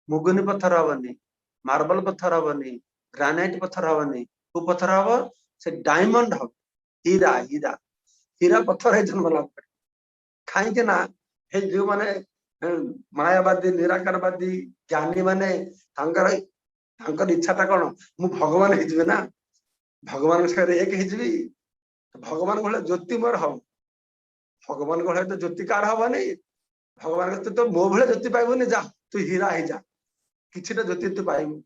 मुगुनी पत्थर हबनी मार्बल पत्थर हबनी ग्रानाइट पत्थर हबनी को पत्थर हम से डायमंड हम हीरा हीरा हीरा पत्थर है जन्म लाभ कहीं ना जो माने मायावादी निराकारवादी ज्ञानी माने इच्छाटा कौन मु भगवान हो ना भगवान एक भगवान भाई ज्योति मोर हम भगवान भाई तो ज्योति कार हबनी भगवान तो मो भाई ज्योति पाइबुनि जा तू हीरा ही जा किछिटा ज्योति तू पाइबु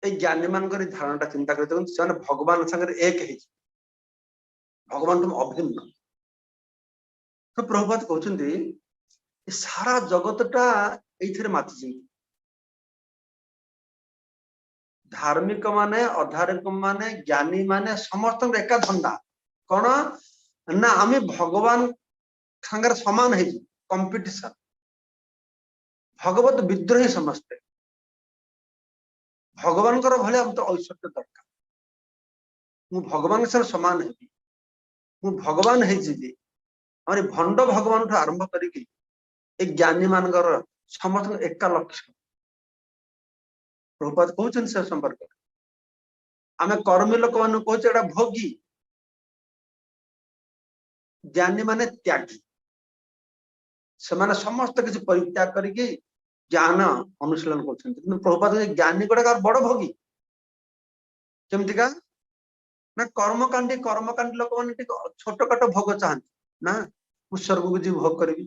ए ज्ञानी मान धारणा चिंता कर भगवान संगे एक भगवान तुम अभिन्न तो प्रभुपाद कहते सारा जगतटा ये माति धार्मिक माने अधार्मिक माने ज्ञानी माने समस्त एका धंदा कौन ना आम भगवान संगे समान है कंपिटिशन भगवत विद्रोही समस्ते भगवान भाई हम तो ऐश्वर्य दरकार मु भगवान सर समान है मु भगवान है हमारे भंड भगवान आरंभ करी ज्ञानी मान समस्त एका लक्ष्य प्रभुपाद कहते से संपर्क आम कर्मी लोक मान कहे भोगी ज्ञानी माने त्यागी से समस्त किसी परित्याग करके ज्ञान अनुशीलन कर प्रभुपाद ज्ञानी गुड़ा बड़ भोगी केमतिका ना कर्मकांडी लोक मैंने छोट काट भोग चाहती ना स्वर्ग को जी भोग करी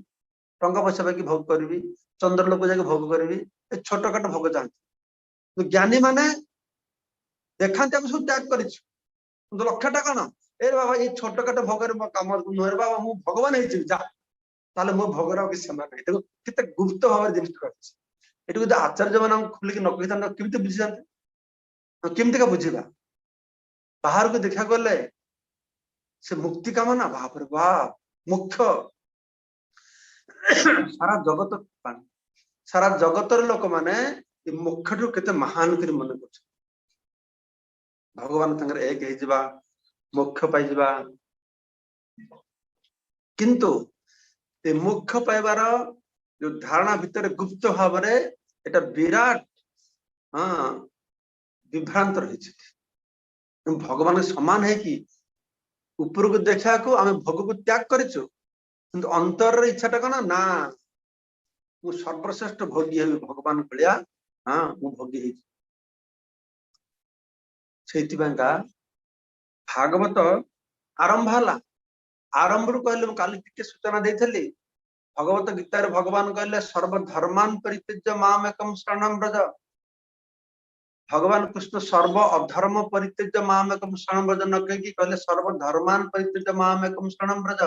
टंका पैसा पाकि भोग करी चंद्र लोक जाके भोग करी छोट काट भोग चाहती ज्ञानी माने देखा सब त्याग कर लक्ष्यटा कौन ए बाबा ये छोट काट भोग कम नुहे बाबा मु भगवान जा मो भोगर किसी समान नहीं देखो गुप्त भाव जिनिस ये आचार्य मान खोलिक न कही था बुझी जाते केमती बुझा बाहर को देखा गले से मुक्ति कामना बाप रे बाप मुख्य सारा जगत सारा जगतर लोक माने मुख्य ठू के महान कर मन कर भगवान संगे एक मुख्य पाई किंतु ये मुख्य पाइबार जो धारणा भितर गुप्त भाव में विराट विभ्रांत रही भगवान समान है कि ऊपर को देखा को आम भोग को त्याग करूँ किंतु अंतर इच्छाटा कौन ना मु सर्वश्रेष्ठ भोगी है भगवान भाया हाँ मु भोगी का भागवत आरंभ है आरंभ कहले काली टिके सूचना देथली भगवत गीतार भगवान कहले सर्वधर्मान परित्यज्य माम एकम शरणं व्रज भगवान कृष्ण सर्व अधर्म परित्यज्य माम एकम शरणं व्रज न कही कहले सर्वधर्मान परित्यज्य माम एकम शरणं व्रज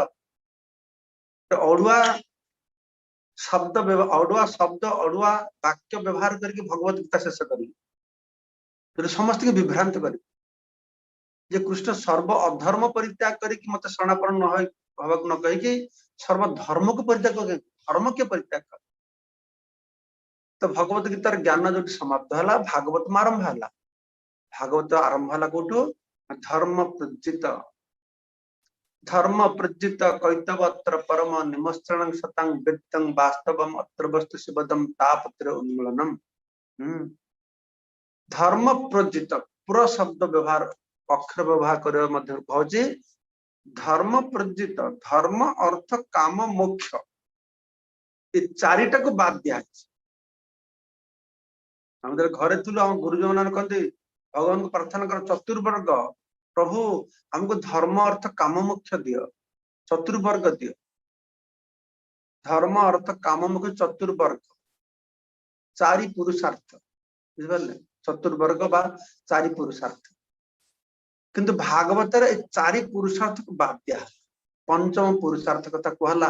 अड़ुआ शब्द अड़ुआ वाक्य व्यवहार करके भगवत गीता शेष कर समस्त के विभ्रांत कर कृष्ण सर्व अधर्म परित्याग करके मत शरणापन्न न कही सर्वधर्म को परित्याग कर धर्म के परित्याग कर तो भगवत गीतार ज्ञान जो समाप्त है भागवत आरंभ है भागवत आरंभ है कौटू धर्म प्रज्जित कैतवत्र परम निमस्त्रण सतं वृत्तं वास्तवम अत्र वस्तु शिवदम तापत्र उन्मूलनम धर्म प्रज्जित पुर शब्द व्यवहार अक्षर व्यवहार कर धर्म प्रज्जित धर्म अर्थ काम मोक्ष ये चारिटा को बाद दिया घरे थी आम गुरुजन मैंने कहते भगवान को प्रार्थना कर चतुर्वर्ग प्रभु हमको धर्म अर्थ काम मोक्ष दियो चतुर्वर्ग दियो धर्म अर्थ काम मोक्ष चतुर्वर्ग चारि पुरुषार्थ बुझे चतुर्वर्ग बा चारि पुरुषार्थ किंतु भागवत चारि पुरुषार्थ को बाद दिया पंचम पुरुषार्थ कथा कहला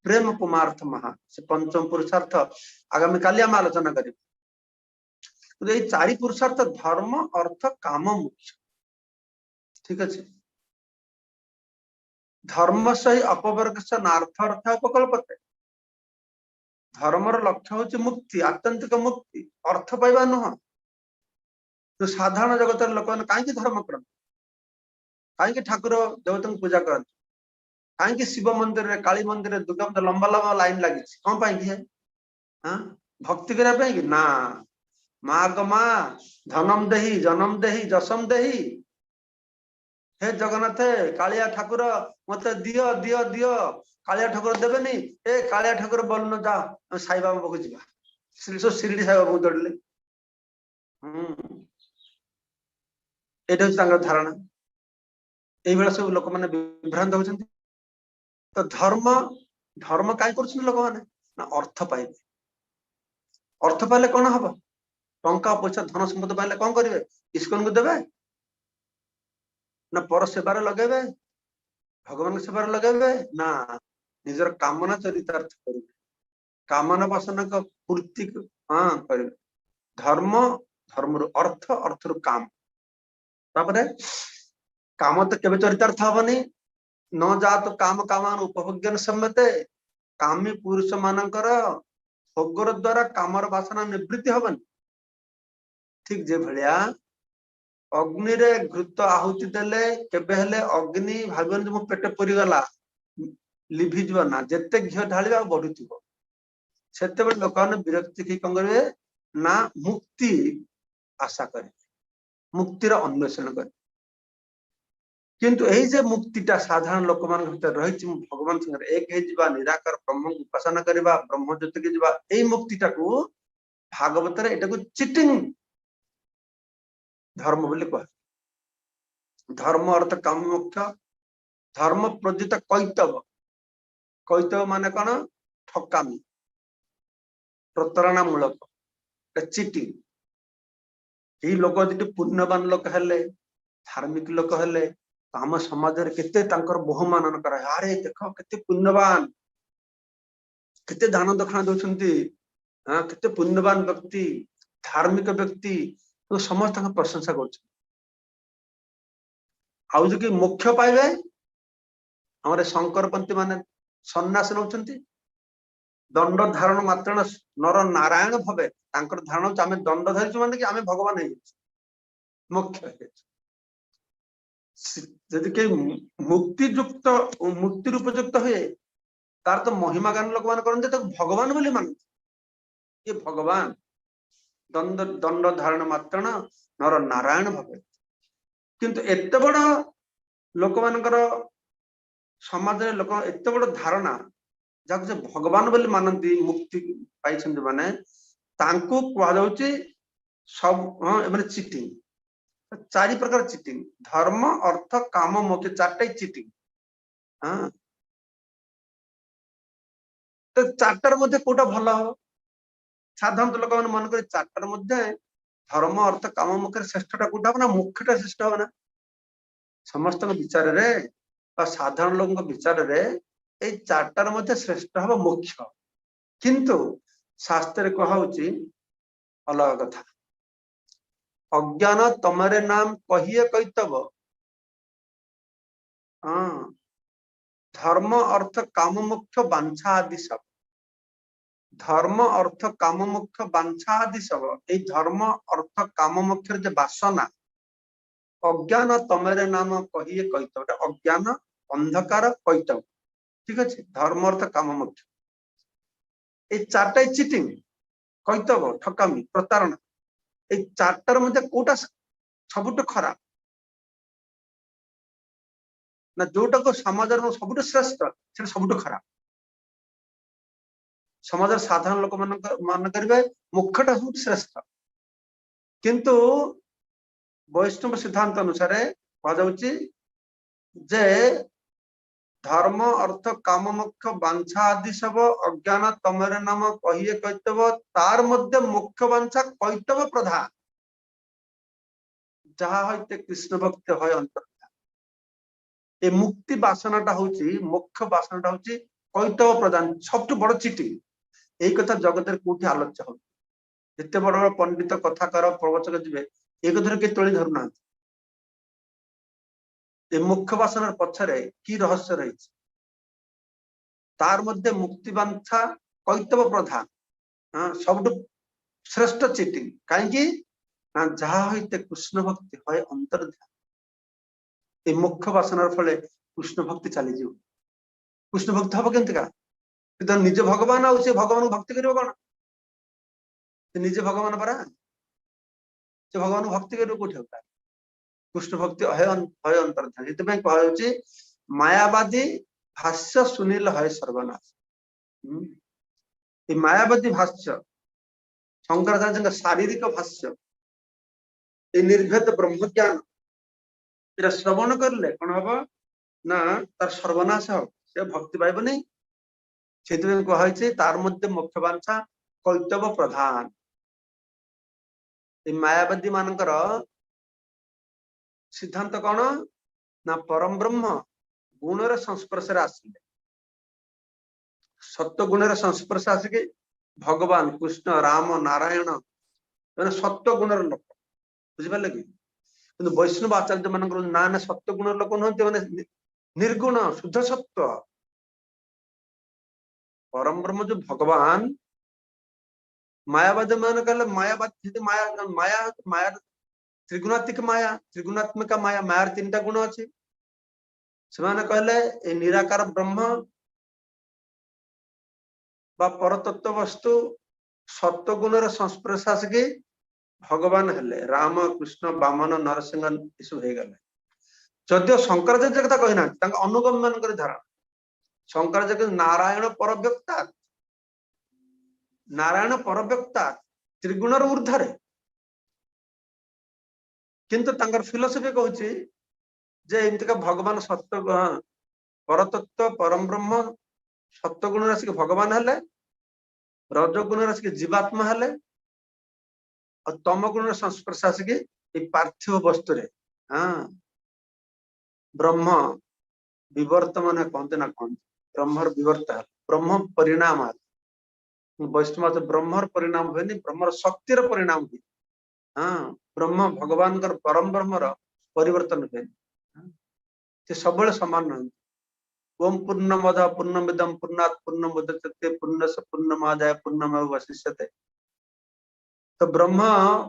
प्रेम कुमार्थ महा से पंचम पुरुषार्थ आगामी काली आम आलोचना करें तो ये चारि पुरुषार्थ धर्म अर्थ काम मोक्ष ठीक अच्छे धर्म सही अपवर्ग से नार्थ अर्थ उपकल्पते धर्मर लक्ष्य हूँ मुक्ति आत्यंतिक मुक्ति अर्थ पाइबा नुह तो साधारण जगत लोक कहीं धर्म कर कहीं ठाकुर देवता पूजा कर कहीं शिव मंदिर काली मंदिर दुर्गा मंदिर लंबा लंबा लाइन लगी कौन पाई हाँ भक्ति करने ना माँ ग माँ धनम देही जन्म देही जसम देही हे जगन्नाथ कालिया ठाकुर मत दियो दियो दियो कालिया ठाकुर देवेनी ए कालिया ठाकुर बोलनो जा साई बाबा को जीवा शिरडी साई बाबा को दौड़ले एटा धारणा ये सब लोक मैंने विभ्रांत होती तो धर्म धर्म कहीं कर लोक मैंने ना अर्थ पाइबे अर्थ पाइले कौन हम टंका पैसा धन संपत्ति पाइले कौन करेंगे इस्कन को देवे ना पर सेवार लगे भगवान सेवार लगे ना निजर कामना चरितार्थ करेंगे कामना वासना का पूर्ति हाँ करेंगे धर्म धर्म अर्थ अर्थ रु काम तापरे काम तो केबे चरितार्थ हबनी न जा तो काम कामान उपभोग्यन सम्मते कामी पुरुष मानकर भोगर द्वारा कामर वासना निवृत्ति हबनी ठीक जे भलिया अग्नि रे घृत आहुति देले केबे हेले अग्नि भाबन जे मो पेट पुरी गला लिभि जब ना जेते घियो ढालिबा बढ़ुथिबो सेते बे लोकान विरक्ति की कं करबे ना मुक्ति आशा करे मुक्तिर अन्वेषण करे किंतु एही जे मुक्तिटा साधारण लोक मान भीतर रहिछि भगवान संगे एक हे जिबा निराकार ब्रह्म को उपासना करबा ब्रह्म ज्योति के जिबा एही मुक्तिटा को भागवत रे एटा को चिटिंग धर्म बोली कह धर्म अर्थ काम मोक्ष धर्म प्रजित कैतव कैतव माने कौन ठकामी प्रतारणा मूलक चिटिंग यही लोक जो पुण्यवान लोक हेले धार्मिक लोक हेले आम समाज रे केते तांकर बहुमानन करा अरे देखो केते पुण्यवान केते दान दक्षिणा दोछंती हां केते पुण्यवान व्यक्ति धार्मिक व्यक्ति तो समस्त प्रशंसा कर आउ जो कि मोक्ष पाइबे हमारे शंकरपंथी माने सन्यास नौचंती दंड धारण मात्र नर नारायण भवे तांकर धारण आमे दंड धरिछु माने कि आमे भगवान हे मोक्ष यदि के मुक्ति युक्त मुक्ति उपयुक्त हुए तार तो महिमा गान लोक मान करन तो भगवान बोली मानते ये भगवान दंड दंड धारण मात्र नर नारायण भवे किंतु एत बड़ लोक मानकर समाज रे लोक एत बड़ धारणा जाक जे भगवान बोली मानती मुक्ति पाइछन माने तांको कुआ जाउची सब माने चीटिंग चारि प्रकार चीटिंग धर्म अर्थ काम मोक्ष चारटे चीटिंग हाँ तो चारटार मध्य कोटा भल हो साधारण लोक मैंने मन कर चारटार मध्य धर्म अर्थ काम मोक्ष श्रेष्ठटा कोटा ना मुख्यटा श्रेष्ठ हो ना समस्त विचार रे साधारण लोक विचार रे ए चारटार मध्य श्रेष्ठ हम मोक्ष किंतु शास्त्र कहुची अलग कथा अज्ञान तमरे नाम कहिए कैतव हाँ धर्म अर्थ काम मोक्ष वांछा आदि सब धर्म अर्थ काम मोक्ष वांछा आदि सब ए धर्म अर्थ काम मोक्ष जे वासना अज्ञान तमरे नाम कहिए कैतव अज्ञान अंधकार कैतव ठीक अच्छे धर्म अर्थ काम मोक्ष ए चारटा चिटिंग कैतव ठकामी प्रतारणा ए चारटार मध्य कोटा सबुठ खराब ना जोटा को समाज सबुठ श्रेष्ठ से सबुठ खराब समाज साधारण लोक मान करेंगे मुख्यटा सब श्रेष्ठ किंतु वैष्णव सिद्धांत अनुसार कहुची जे धर्म अर्थ काम मोक्ष वांछा आदि सब अज्ञान तमरे नाम कहिए कैतव तार मध्य मुख्य वांछा कैतव प्रधान जहा होते कृष्ण भक्त है अंतर ए मुक्ति बासनाटा होची मोक्ष बासनाटा होची कैतव प्रधान सबटु बड़ चिटिंग एई कथा जगत रे कोठी आलोच्य हो एते बड़ बड़ पंडित कथाकार प्रवचक जिवे ए कथा के तोली धरु ना ए मुख्य बासनार पछरे की रहस्य रही तार मध्य मुक्ति वांछा कैतव प्रधान हाँ सबटु श्रेष्ठ चिटिंग कहीं जहा होते कृष्ण भक्ति है अंतर्ध्यान ए मुख्य बासनार फले कृष्ण भक्ति चली जीव कृष्ण भक्त हम के निज भगवान आ भगवान को भक्ति कर कौन निज भगवान परा से भगवान को भक्ति कर कौट होता कृष्ण भक्ति है अंतर्ध्यान ये कहुची मायावादी भाष्य सुनील है सर्वनाश। मायावादी भाष्य शंकराचार्य शारीरिक भाष्य ये निर्भेद ब्रह्म ज्ञान श्रवण करले कौन हम ना तार सर्वनाश हम से भक्ति पाइब नहीं से कही तार मध्य मुख्य वांछा कर्तव्य प्रधान मायावादी मानकर सिद्धांत कौन ना परम ब्रह्म गुणर संस्पर्श आसिले सत्य गुणर संस्पर्श आसिके भगवान कृष्ण राम नारायण मैंने सत्य गुणर लोक बुझिपारे कि वैष्णव आचार्य मान ना ना सत्य गुण लोक नुहति निर्गुण शुद्ध सत्व परम ब्रह्म जो भगवान मायावाद मान कहले मायावाद माया माया माया त्रिगुणात्मिक माया मायार 3टा गुण अच्छी से कहले ए निराकार ब्रह्म बा परतत्व वस्तु सत्व गुणर संस्पर्श आसिकी भगवान हेले राम कृष्ण वामन नरसिंह यू हो गले जदिव शंकराचार्य कथा कहना अनुगम मान धारणा शंकराचार्य नारायण परव्यक्ता त्रिगुणर ऊर्धरे किंतु तांकर फिलोसफी कहूची जे एमतिका भगवान सत्य परतत्व परम ब्रह्म सत्य गुण आसिक भगवान हेले रजगुण आसिक जीवात्मा हेले और तम गुण संस्पर्श आसिक पार्थिव वस्तु रे हाँ ब्रह्म विवर्त मान कहते ना कहते ब्रह्मर विवर्त ब्रह्म परिणाम वैष्णव ब्रह्मर परिणाम हुए ब्रह्मर शक्तिर परिणाम हुए हाँ ब्रह्म भगवान परम ब्रह्मर परिवर्तन हुए सब सामान नुहति ओम पूर्णमद पूर्णमिदं पूर्णात् पूर्णमुदच्यते पूर्णस्य पूर्णमादाय पूर्णमेवावशिष्यते तो ब्रह्म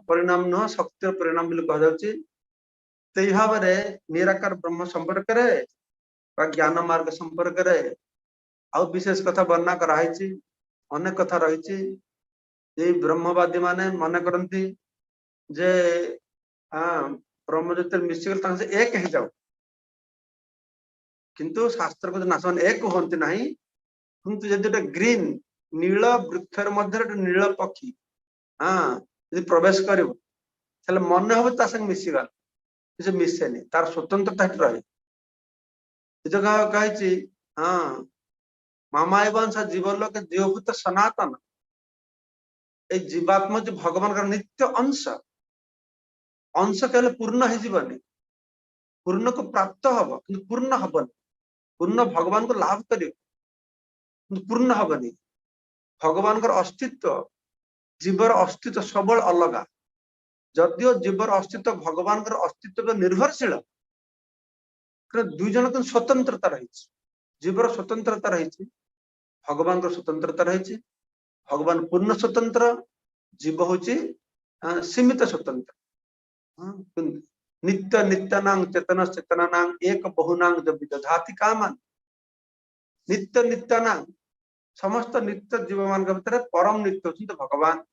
परिणाम नुह शक्तिर परिणाम बोली कह जाउची तेई भाव निराकार ब्रह्म संपर्क रे ज्ञान मार्ग संपर्क रे आउ विशेष कथा वर्णना कराई अनेक कथा रही ब्रह्मवादी माने मन करती जे हाँ ब्रह्म जो मिशिगल एक ही जाओ किंतु शास्त्र को नाश एक हमें ना किंतु जब गोटे ग्रीन नील वृक्षर मध्य नील पक्षी हाँ यदि प्रवेश कर मन हम संग मिशिगल से मिसेनि तार स्वतंत्रता रहे कही हाँ मामा एवं जीवलोक जीवभूत सनातन ए जीवात्मा जो भगवान का नित्य अंश अंश कहले पूर्ण हो पूर्ण को प्राप्त हम कि पूर्ण हबन पूर्ण भगवान को लाभ कर पूर्ण हबनी भगवान अस्तित्व जीवर अस्तित्व सब अलग जदियो जीवर अस्तित्व भगवान अस्तित्व निर्भरशील दुई जन तो स्वतंत्रता रही जीवर स्वतंत्रता रही भगवान स्वतंत्रता रही भगवान पूर्ण स्वतंत्र जीव हूँ सीमित स्वतंत्र नित्य नित्यानांग चेतन चेतनानांग एक बहुनांग जब विदधाति कामान नित्य नित्यानांग समस्त नित्य जीव मान भीतर परम नित्य होती भगवान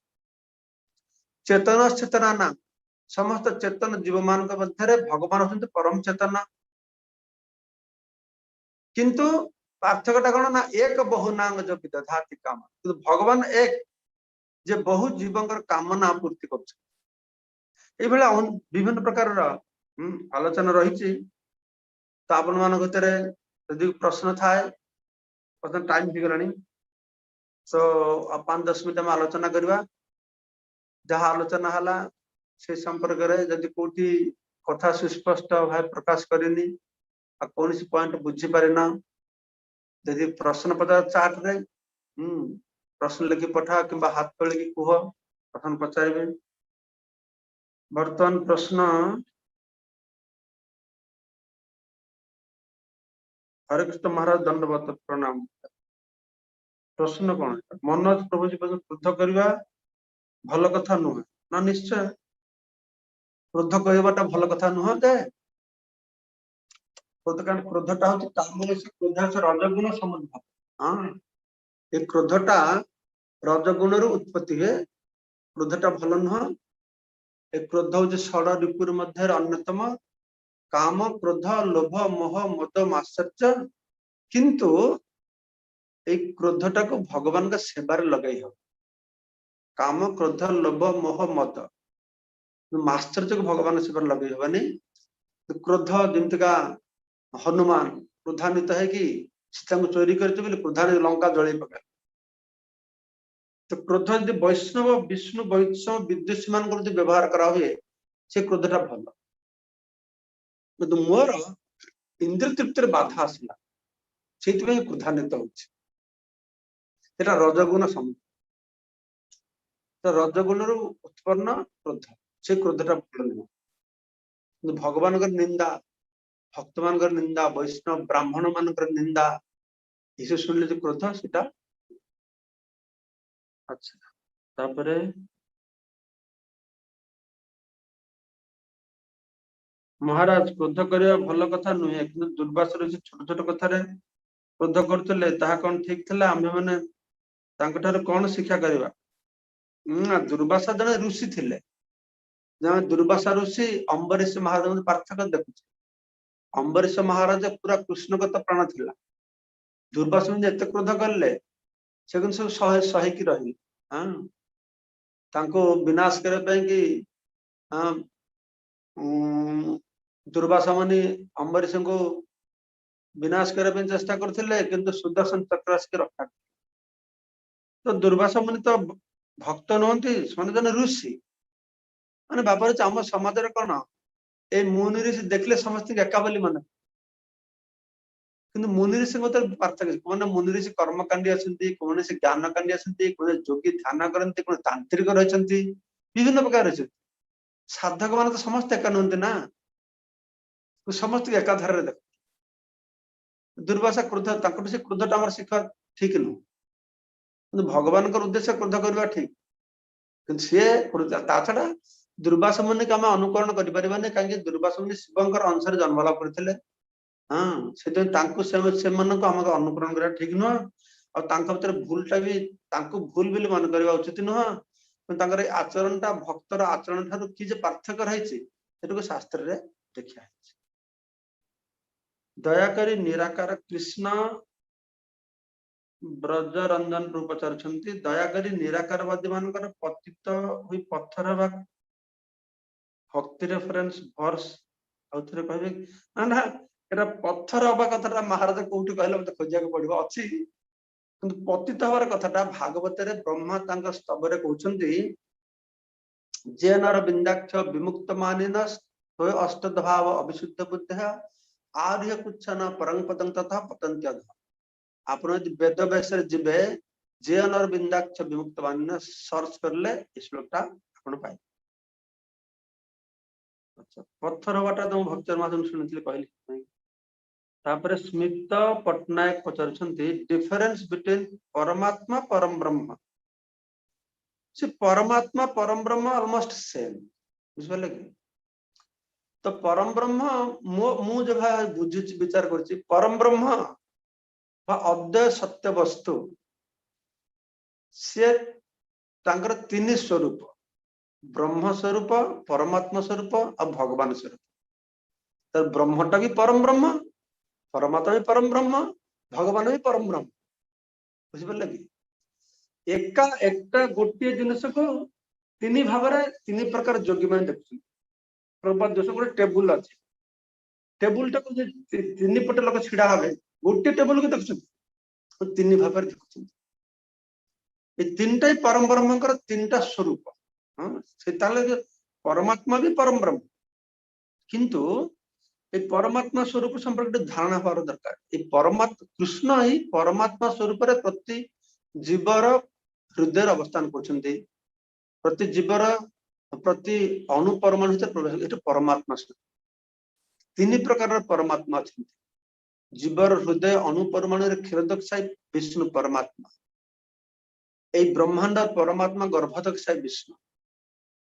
चेतन चेतनानांग समस्त चेतन जीव मान मध्य भगवान होती परम चेतना किंतु पार्थक्यटा कौन ना एक बहुनांग जो विदधाति कामान भगवान एक जे बहु जीवंकर कामना पूर्ति कर विभिन्न प्रकार आलोचना रही तो आपण मान भीतर यदि प्रश्न थाए बर्तमान टाइम हो गलानी तो 5-10 मिनट में आलोचना करवा जहाँ आलोचना हला से संपर्क रे यदि कोठी कथा सुस्पष्ट भाव प्रकाश करनी कौन पॉइंट बुझी पारे ना यदि प्रश्न पचार चार्ट रे प्रश्न लिखि पठा कि हाथ तोड़ कह प्रश्न पचारे वर्तमान प्रश्न हरे कृष्ण महाराज दंडवत प्रणाम प्रश्न कौन मनोज प्रभु जी क्रोध करवा भल कथा नुह ना निश्चय क्रोध कहवाटा भल कथा नुह जे क्रोधटा हूँ क्रोध रजगुण समुद्भव हाँ ये क्रोधटा रजगुण उत्पत्ति है क्रोधटा भल नुह ए क्रोध हूँ षड़ ऋपुर मध्य अन्यतम काम क्रोध लोभ मोह मद माश्चर्य किंतु एक क्रोधटा को भगवान का सेवार लगे हो काम क्रोध लोभ मोह मद माश्चर्य को भगवान सेवार लगे हबनी क्रोध जमतिका हनुमान क्रोधान्वित है कि सीता को चोरी करते बोले क्रोधान्वित लंका जलि पका तो क्रोध यदि वैष्णव विष्णु वैष्णव विद्वेषी मान व्यवहार करा हुए से क्रोधटा भल किंतु मोर इंद्रिय तृप्ति बाधा आसला से क्रोधान्वित होता रजगुण सम रजगुण उत्पन्न क्रोध से क्रोधटा भल नुह भगवान निंदा भक्त मान निंदा वैष्णव ब्राह्मण मान निंदा ये शुणिले जो क्रोध सीटा अच्छा तापरे महाराज क्रोध करने भल कथा नुहे कि दुर्वासा ऋषि छोट छोट कथार क्रोध करते कौन ठीक था आम मैंने कौन शिक्षा करवा दुर्वासा जन ऋषि थे दुर्वासा ऋषि अम्बरीश महाराज पार्थक्य देखुचे अम्बरीश महाराज पूरा कृष्णगत प्राण थिला दुर्वासा एत क्रोध कले से सब सही की रही विनाश करने दुर्वासा मुनि अम्बरीश को विनाश करने चेष्टा करते किंतु सुदर्शन चक्र आसिक रक्षा तो दुर्वासा मुनि तो भक्त नुहति से जन ऋषि माने बाबा आम समाज कौन ए मुनि ऋषि देखले समस्त एका बोली मन किंतु मुनि ऋषि पार्थक्य कौन मुनि ऋषि कर्मकांडी आसती कौन से ज्ञानकांडी आसती कौन योगी ध्यान करते कौन तांत्रिक रही विभिन्न प्रकार रही साधक मान तो समस्त एका नुहति ना समस्त एकाधार देख दुर्वासा क्रोध से क्रोधटा शिखा ठीक नुह भगवान उद्देश्य क्रोध करवा ठीक सी छड़ा दुर्वासा मुनि को आम अनुकरण करें कहीं दुर्वासा मुनि शिवंकर अंश जन्म लाभ करते हाँ से आम अनुकरण करवा ठीक नुह और भूलटा भी भूल बोली मन करवा उचित नुह आचरणटा भक्तर आचरण ठार कि पार्थक्य रही शास्त्र रे देखा दयाकरी निराकार कृष्ण ब्रज रंजन रूप पचार दयाकरी निराकारवादी मान पतित हुई पत्थर भक्ति रेफरेन्स वर्स आउथरे कहबे ना एटा पत्थर हवा कथाटा महाराज कोठी कहले मते खोजिया को पड़िबो अछि किंतु पतित हवार कथाटा भागवत रे ब्रह्मा तांका स्तव रे कहउछंती जे नर बिंदाक्ष विमुक्त मानिन तोय अष्टद भाव अविशुद्ध बुद्धया आर्य कुच्छन परं पदं तथा पतंत्यध आपण यदि वेद वैसे जिबे जे नर बिंदाक्ष विमुक्त मानिन सर्च करले श्लोकटा आपण पाए अच्छा पत्थर हवाटा तुम भक्तर माध्यम शुणुଥିଲି कहली तापर स्मित पटनायक पचारुछंती डिफरेंस बिटवीन परमात्मा परम ब्रह्म से परमात्मा परम ब्रह्म ऑलमोस्ट सेम बुझले कि तो परम ब्रह्म मु जो भाई बुझी विचार करछि परम ब्रह्म बा अद्वय सत्य वस्तु से तांकर तीन स्वरूप ब्रह्म स्वरूप परमात्मा स्वरूप और भगवान स्वरूप तो ब्रह्मटा भी परम ब्रह्म परमात्मा भी परम ब्रह्म भगवान भी परम ब्रह्म बुझिपारे कि एका एकटा गोटे जिनस को तीन भाव तीन प्रकार योगी मान देखुं प्रभुपाद दोष गोटे टेबुल अच्छे टेबुलटा को तीन पटे लोक छिड़ा हे गोटे टेबुल को देखुं तीन भाव देखुं तीन टाइम परम ब्रह्म तीन टा स्वरूप हाँ से परमात्मा भी परम ब्रह्म किंतु ये परमात्मा स्वरूप संपर्क धारणा हवा दरकार ये परमात्मा कृष्ण ही परमात्मा स्वरूप प्रति जीवर हृदय अवस्थान करछन्ते प्रति जीवर प्रति अणुपरमाणु हित प्रवेश ये परमात्मा स्वरूप तीन प्रकार परमात्मा अछन्ते जीवर हृदय अणुपरमाणु क्षीरदक्षाई विष्णु परमात्मा ए ब्रह्मांड परमात्मा गर्भदक्षाई विष्णु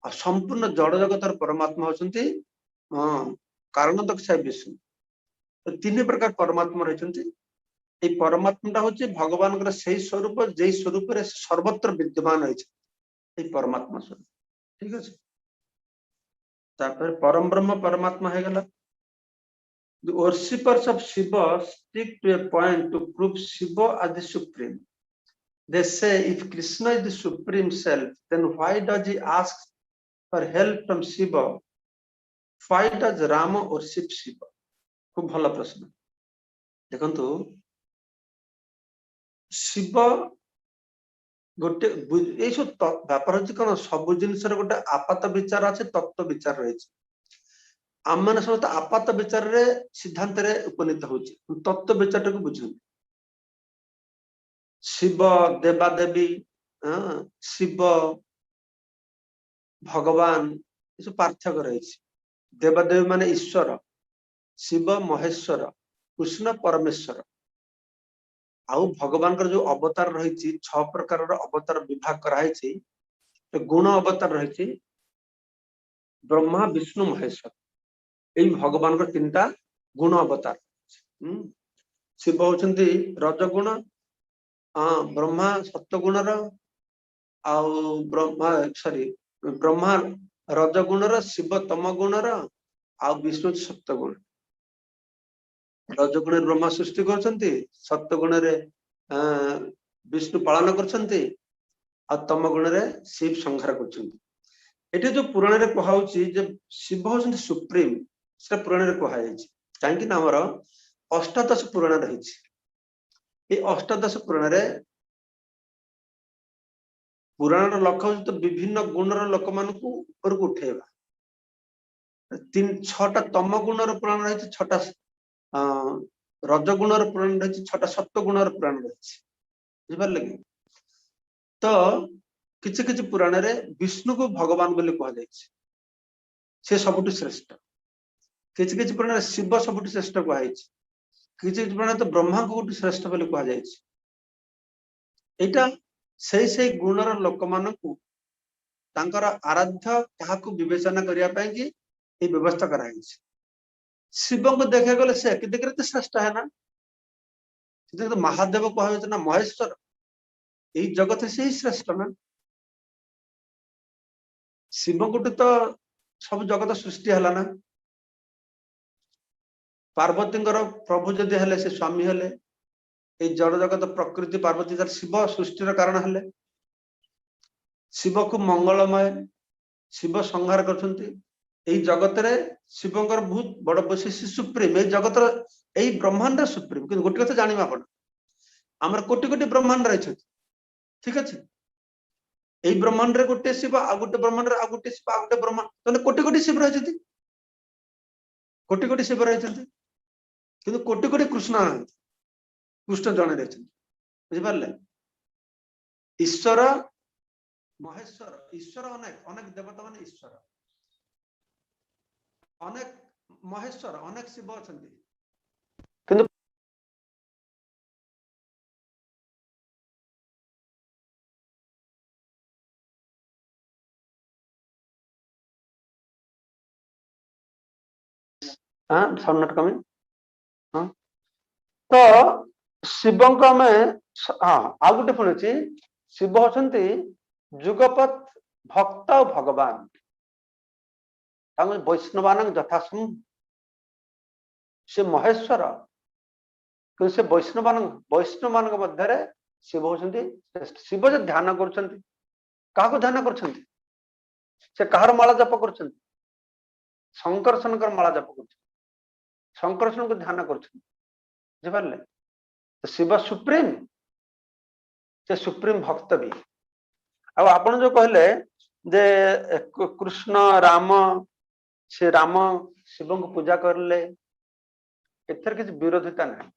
आ संपूर्ण जड़ जगतर परमात्मा होचंती कारण दक्षाई विष्णु तो तीन प्रकार परमात्मा रही परमात्मा हूँ भगवान से स्वरूप जे स्वरूप सर्वत्र विद्यमान रही परमात्मा स्वरूप ठीक अच्छे परम ब्रह्म परमात्मा है गला The worshippers of Shiva stick to a point to prove Shiva as the supreme. They say if Krishna is the supreme self, then why does he ask for help from Shiva? Why does Rama worship Shiva? खूब भल प्रश्न देखंतु शिव गोटे ये सब व्यापार होची कोन सब जिनसर गोटे आपात विचार আছে तत्व विचार रहिଛି आम माने समस्त आपात विचार रे सिद्धांत रे उपनीत होची तत्व विचार को बुझु शिव देवा देवी शिव भगवान ये सब पार्थक्य रहिଛି देवा देवी माने ईश्वर शिव महेश्वर कृष्ण परमेश्वर आउ भगवान जो अवतार रही 6 प्रकार अवतार विभाग कराई गुण अवतार रही ब्रह्मा विष्णु महेश्वर यही भगवान को 3टा गुण अवतार शिव होचंती रजगुण ब्रह्मा सत्वगुण ब्रह्मा सॉरी ब्रह्मा रजगुण शिव तम गुण आ विष्णु सत्वगुण रजगुण ब्रह्मा सृष्टि करछंती सत्वगुण रे विष्णु पालन करछंती आ तम गुण रे शिव संहार करछंती एटे जो पुराण रे कहाउची जे शिव होछंती सुप्रीम से पुराण रे कहा जायछि काहेकि ना हमर अष्टादश पुराण रहिछि ए अष्टादश पुराण रे पुराण लक्ष्य तो विभिन्न गुण रो लोक मानकू ऊपर को उठेबा 6टा तम गुण रो पुराण रहिछि 6टा रजगुण पुराण रही 6टा सत्वगुण पुराण रही बुझिपारे कि तो किछि किछि पुराण रे विष्णु को भगवान बोली कहा जायछि से सबुठु श्रेष्ठ किछि किछि पुराण रे शिव सबुठु श्रेष्ठ कहा जायछि किछि किछि पुराण तो ब्रह्मा को श्रेष्ठ बोली कहा जायछि एटा सही गुणर लोक मानकू तांकर आराध्य ताहाकू विवेचना करिया पय कि ए व्यवस्था कराइछि शिव को देखा गले से तो श्रेष्ठ है ना तो महादेव कह ना महेश्वर यही जगत से ही श्रेष्ठ ना शिव गोटे तो सब जगत सृष्टि है ना पार्वती प्रभु जदि हेले से स्वामी हेले जड़ जगत प्रकृति पार्वती शिव सृष्टि कारण हेले शिव को मंगलमय शिव संहार करछंती एई जगत रे शिवंकर बहुत बड़ वैशिष्ट सुप्रीम ए जगत ए ब्रह्मांड सुप्रीम कि गोटे कथा जानिबा आपण हमर कोटि कोटि ब्रह्मांड रही ठीक अछि ए ब्रह्मांड रे गोटे शिव आ गोटे ब्रह्मांड रे आ गोटे शिव आ गोटे ब्रह्मांड तने कोटि कोटि शिव रही कोटि कोटि शिव रही किंतु कोटि कोटि कृष्ण कृष्ण जने रही बुझि पारले ईश्वर महेश्वर ईश्वर अनेक अनेक देवता माने ईश्वर अनेक महेश्वर अनेक शिव अछंती किंतु साउंड नॉट कमिंग तो शिवंक में आ गुटे पुणी शिव अछंती जुगपत भक्त भगवान वैष्णवान यथासम से महेश्वर से वैष्णव मान मध्य शिव होती शिव जो ध्यान कर ध्यान कर कहार माला जप कर शंकरषण माला जप कर शंकरषण को ध्यान कर शिव सुप्रीम से सुप्रीम भक्त भी आपण जो कहले जे कृष्ण राम से राम शिव को पूजा करले एथर किसी विरोधिता नहीं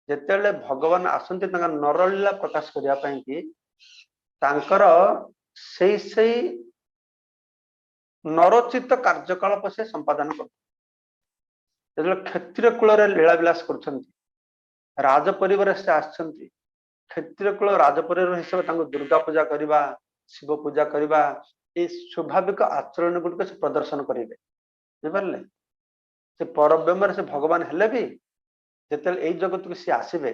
जेतेले भगवान आसंती नरलीला प्रकाश करिया पई कि तांकर से नरचित कार्यकलाप से संपादन कर क्षत्रिय कूल लीला विलास कर राज परिवार से आछंती क्षत्रिय कूल राज परिवार हिसाब दुर्गा पूजा करवा शिव पूजा करवा ये स्वाभाविक आचरण गुड़िक से प्रदर्शन करेंगे बुझिपारे से परब्रह्म से भगवान हेले भी जिते यही जगत को सी आसबे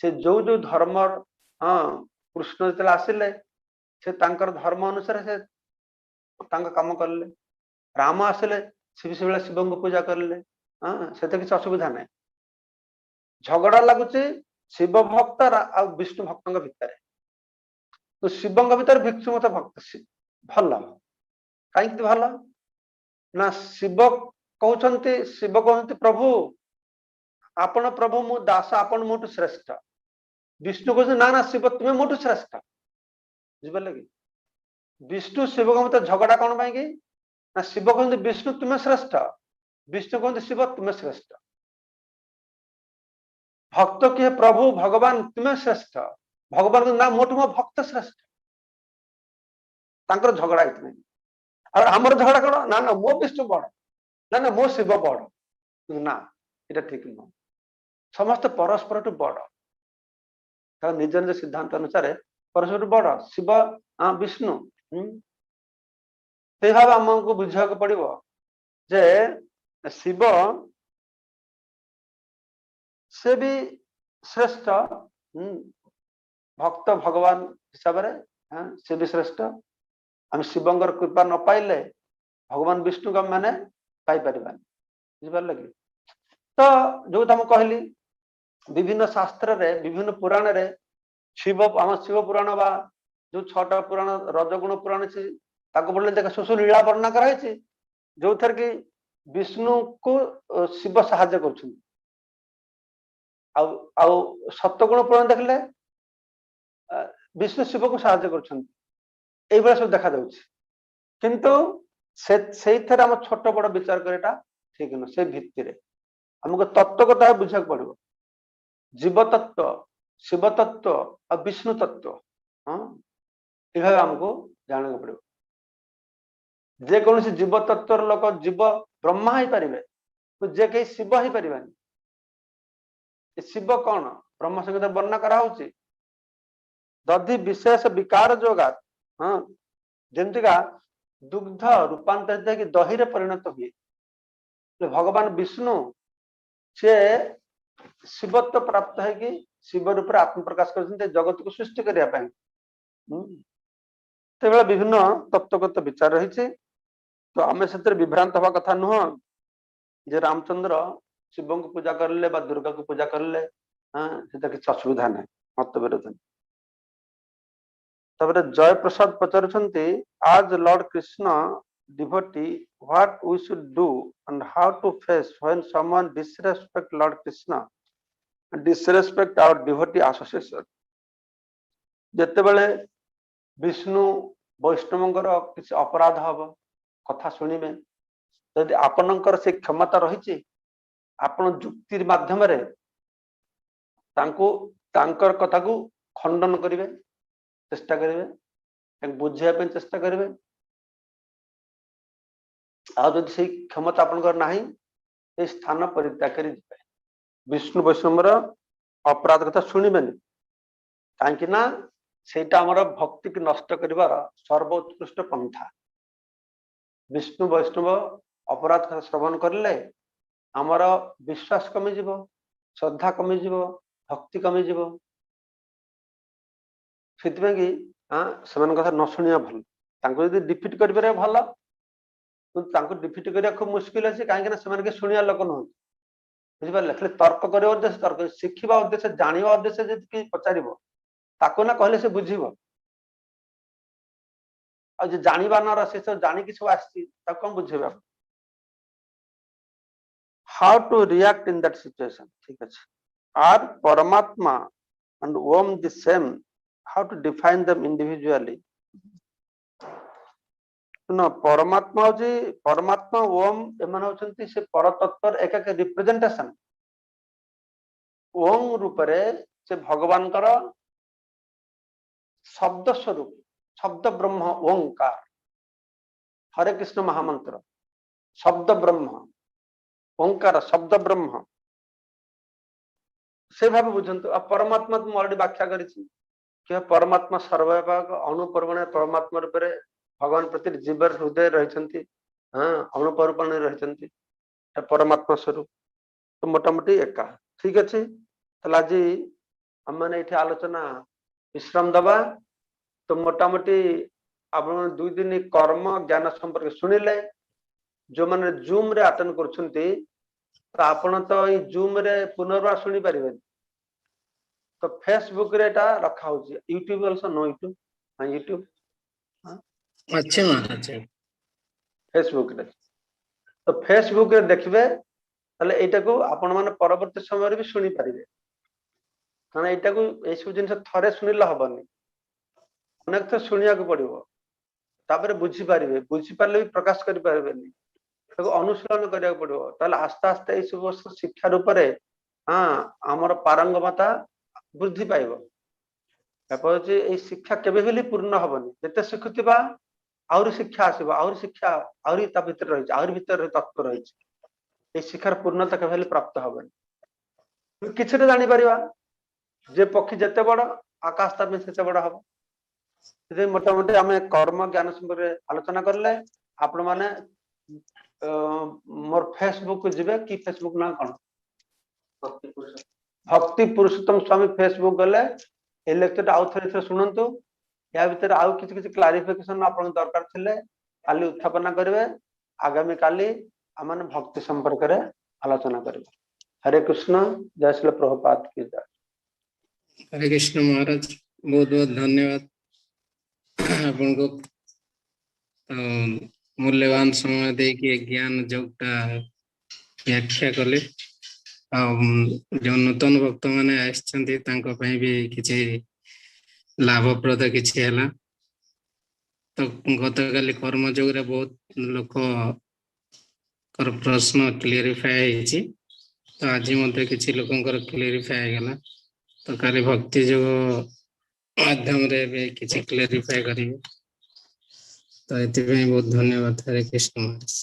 से जो जो धर्म कृष्ण जो आसिले से धर्म अनुसार से काम करले राम आसिले शिव शिव को पूजा करले हाँ से किसी असुविधा नहीं झगड़ा लगुच शिव भक्त आ विष्णु भक्त भितर तो शिव भीतर विष्णु मत भक्त भल कहीं भल ना शिव कहते शिव कहते प्रभु आपण प्रभु मु दास आपण मोटू श्रेष्ठ विष्णु कहते ना ना शिव तुम्हें मोटू श्रेष्ठ बुझे कि विष्णु शिव को मत झगड़ा कौन पाई ना शिव कहते विष्णु तुम्हें श्रेष्ठ विष्णु कहते शिव तुम्हें श्रेष्ठ भक्त किए प्रभु भगवान तुम्हें श्रेष्ठ भगवान ना मोटू मो भक्त श्रेष्ठ तांकर झगड़ा इतने और आमर झगड़ा कौन ना ना मो विष्णु बड़ ना ना मो शिव बड़ ना ये ठीक नुह समस्त परस्पर टू बड़ निज निज सिद्धांत अनुसार परस्पर बड़ शिव विष्णु से भाव आमको बुझा पड़ो जे शिव से भी श्रेष्ठ भक्त भगवान हिसाब से भी श्रेष्ठ आम शिवंकर कृपा न पाइले भगवान विष्णु का माने पाई परिबान बुझिपार लगे तो जो तुम कहली विभिन्न शास्त्र रे विभिन्न पुराण रे शिव आम शिव पुराण बा जो 6टा पुराण रजगुण पुराण से ताको बोले देख सुसु लीला वर्णना कराई जो थर कि विष्णु को शिव सहायता कर सप्तगुण पुराण देखले विष्णु शिव को सहायता कर सब देखा किंतु से आम छोट बड़ विचार करेटा ठीक न से भित्ति हमको तत्वगत बुझा पड़ो जीव तत्व शिव तत्व और विष्णु तत्व हाँ ये आमको जाना पड़ो जेकोसी जीव तत्व लोक जीव ब्रह्मा ही पारे जे कहीं शिव ही पारे शिव कौन ब्रह्म संगीत वर्णना करा दधि विशेष विकार जोगात हाँ जमतीका दुग्ध रूपांतरित दही रे परिणत हुए भगवान विष्णु से शिवत्व प्राप्त है कि शिव रूप आत्म प्रकाश कर जगत को सृष्टि करने विभिन्न तत्वगत विचार रही तो आम से विभ्रांत हवा कथा नुह जे रामचंद्र शिव को पूजा करले बा दुर्गा को पूजा करले हाँ किसी असुविधा नहीं मत विरोध जय प्रसाद पचारुछंती आज Lord Krishna devotee what we should do and how to face when someone disrespect Lord Krishna and disrespect our devotee association जते बेले विष्णु वैष्णवंकर किसी अपराध हम कथा शुणिबे यदि आपनकर से क्षमता रही आपण जुक्ति माध्यम रे तांकर कथा को खंडन करिवे चेष्टा करेंगे बुझे चेष्टा करेंगे आदि क्षमता आपंकर ना स्थान परित्याग कर विष्णु वैष्णवर अपराध कथा शुणवे कहीं ना सेटा आमर भक्ति की नष्ट कर सर्वोत्कृष्ट पंथा विष्णु वैष्णव अपराध कथा श्रवण करले आमर विश्वास कमिज श्रद्धा कमिज भक्ति कमिज से कथा न शुणा भल डिफिट कर भल डिफिट करने खूब मुस्किल अच्छे कहीं शुणा लोक नुह बुझे तर्क कर उद्देश्य तर्क शिखा उद्देश्य जाना उद्देश्य जी पचार ताको ना कहले से बुझ जाना न से सब जाणी सब आम बुझे how to react in that situation ठीक अच्छे आर परमात्मा and Om the same how to define them individually न परमात्मा जी परमात्मा ओम एमान होचंती से परतत्वर एक एक रिप्रेजेंटेशन ओम रूप रे से भगवान कर शब्द स्वरूप शब्द ब्रह्म ओंकार हरे कृष्ण महामंत्र शब्द ब्रह्म ओंकार शब्द ब्रह्म से भाव बुझंतु आ परमात्मा तुम ऑलरेडी व्याख्या करिछि कि परमात्मा सर्वव्यापक अणुपर्वण परमात्मा रूप में भगवान प्रति जीव हृदय रही हाँ अणुपर्वण रही परमात्मा स्वरूप तो मोटामोटी एका ठीक अच्छे तो आज आम मैंने ये आलोचना विश्राम दबा तो मोटामोटी आप 2 दिन कर्म ज्ञान संपर्क शुणिले जो मैंने जूम रे अटेंड कर तो आपण तो ये जूम रे पुनर्बार सुनी परिबेन तो फेसबुक रे एटा रखा होची यूट्यूब आल्सो नो यूट्यूब हां यूट्यूब अच्छा महाराज फेसबुक रे तो फेसबुक रे देखबे ताले एटा को आपण माने परवर्ती समय रे भी सुनी परिबे कारण एटा को ए सब जिंस थरे सुनिला हबनी अनेक तो सुनिया को पड़िबो तापर बुझी पारिबे बुझी पारले भी प्रकाश करि पारबेनी ताको अनुशीलन करिया पड़िबो ताले आस्ते आस्ते ए सब शिक्षा रूप रे हां हमर पारंगमता वृद्धि पाइबो एपजे ए शिक्षा केबे बेली पूर्ण हबनी जते शिखुतिबा और शिक्षा आसीबो और शिक्षा और ता भीतर रहि और भीतर तत्व रहि ए शिक्षार पूर्णता केबे बेली प्राप्त हबनी किछटे जानि परिबा जे पक्षी जते बड़ आकाश ता में सेते बड़ हबो जे मोटामोटी आमे कर्म ज्ञान संपर्क आलोचना करले आपण माने मोर फेसबुक जिबे कि फेसबुक ना कोन भक्ति पुरुषोत्तम स्वामी फेसबुक गले ए लेक्चर आउ थरे सुनंतु या भीतर आउ किछि किछि क्लारिफिकेशन आपण दरकार थिले काली उत्थापना करबे आगामी काली आमने भक्ति संपर्क रे आलोचना करबे हरे कृष्ण जय श्री प्रभुपाद की जय हरे कृष्ण महाराज बहुत बहुत धन्यवाद आपन को मूल्यवान समय दे कि ज्ञान जोटा व्याख्या कले जो नूतन भक्त माने आछंती तांको पई भी किछि लाभप्रद किछि हैला तो गतकाली कर्मयोग रे बहुत लोक कर प्रश्न क्लियरिफाई ହେଇଛି तो आज मते किछि लोकंकर क्लियरिफाई गेला तो काली भक्ति जो माध्यम रे भी किछि क्लियरिफाई करिवे तो एति पे बहुत धन्यवाद हरे कृष्ण महाराज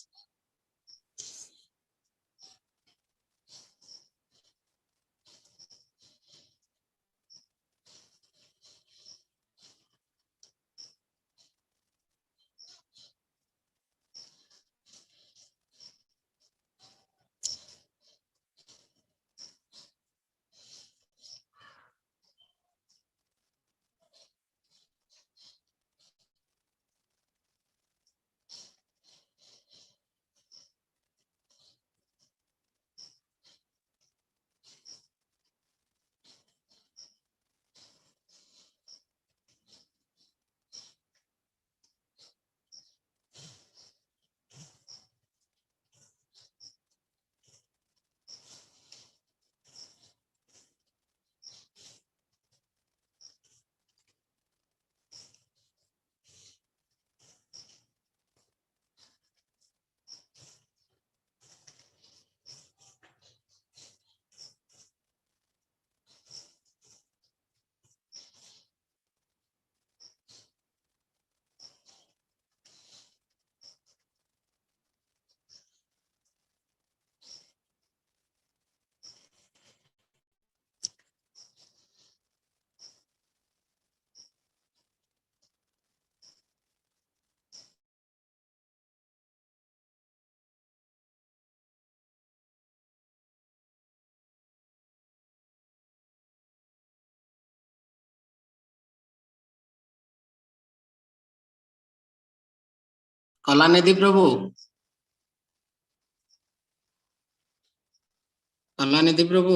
कलानिधि प्रभु कलानिधि प्रभु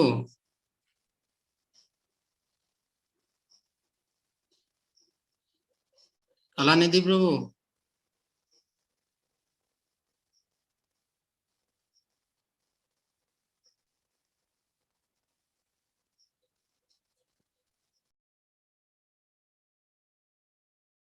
कलानिधि प्रभु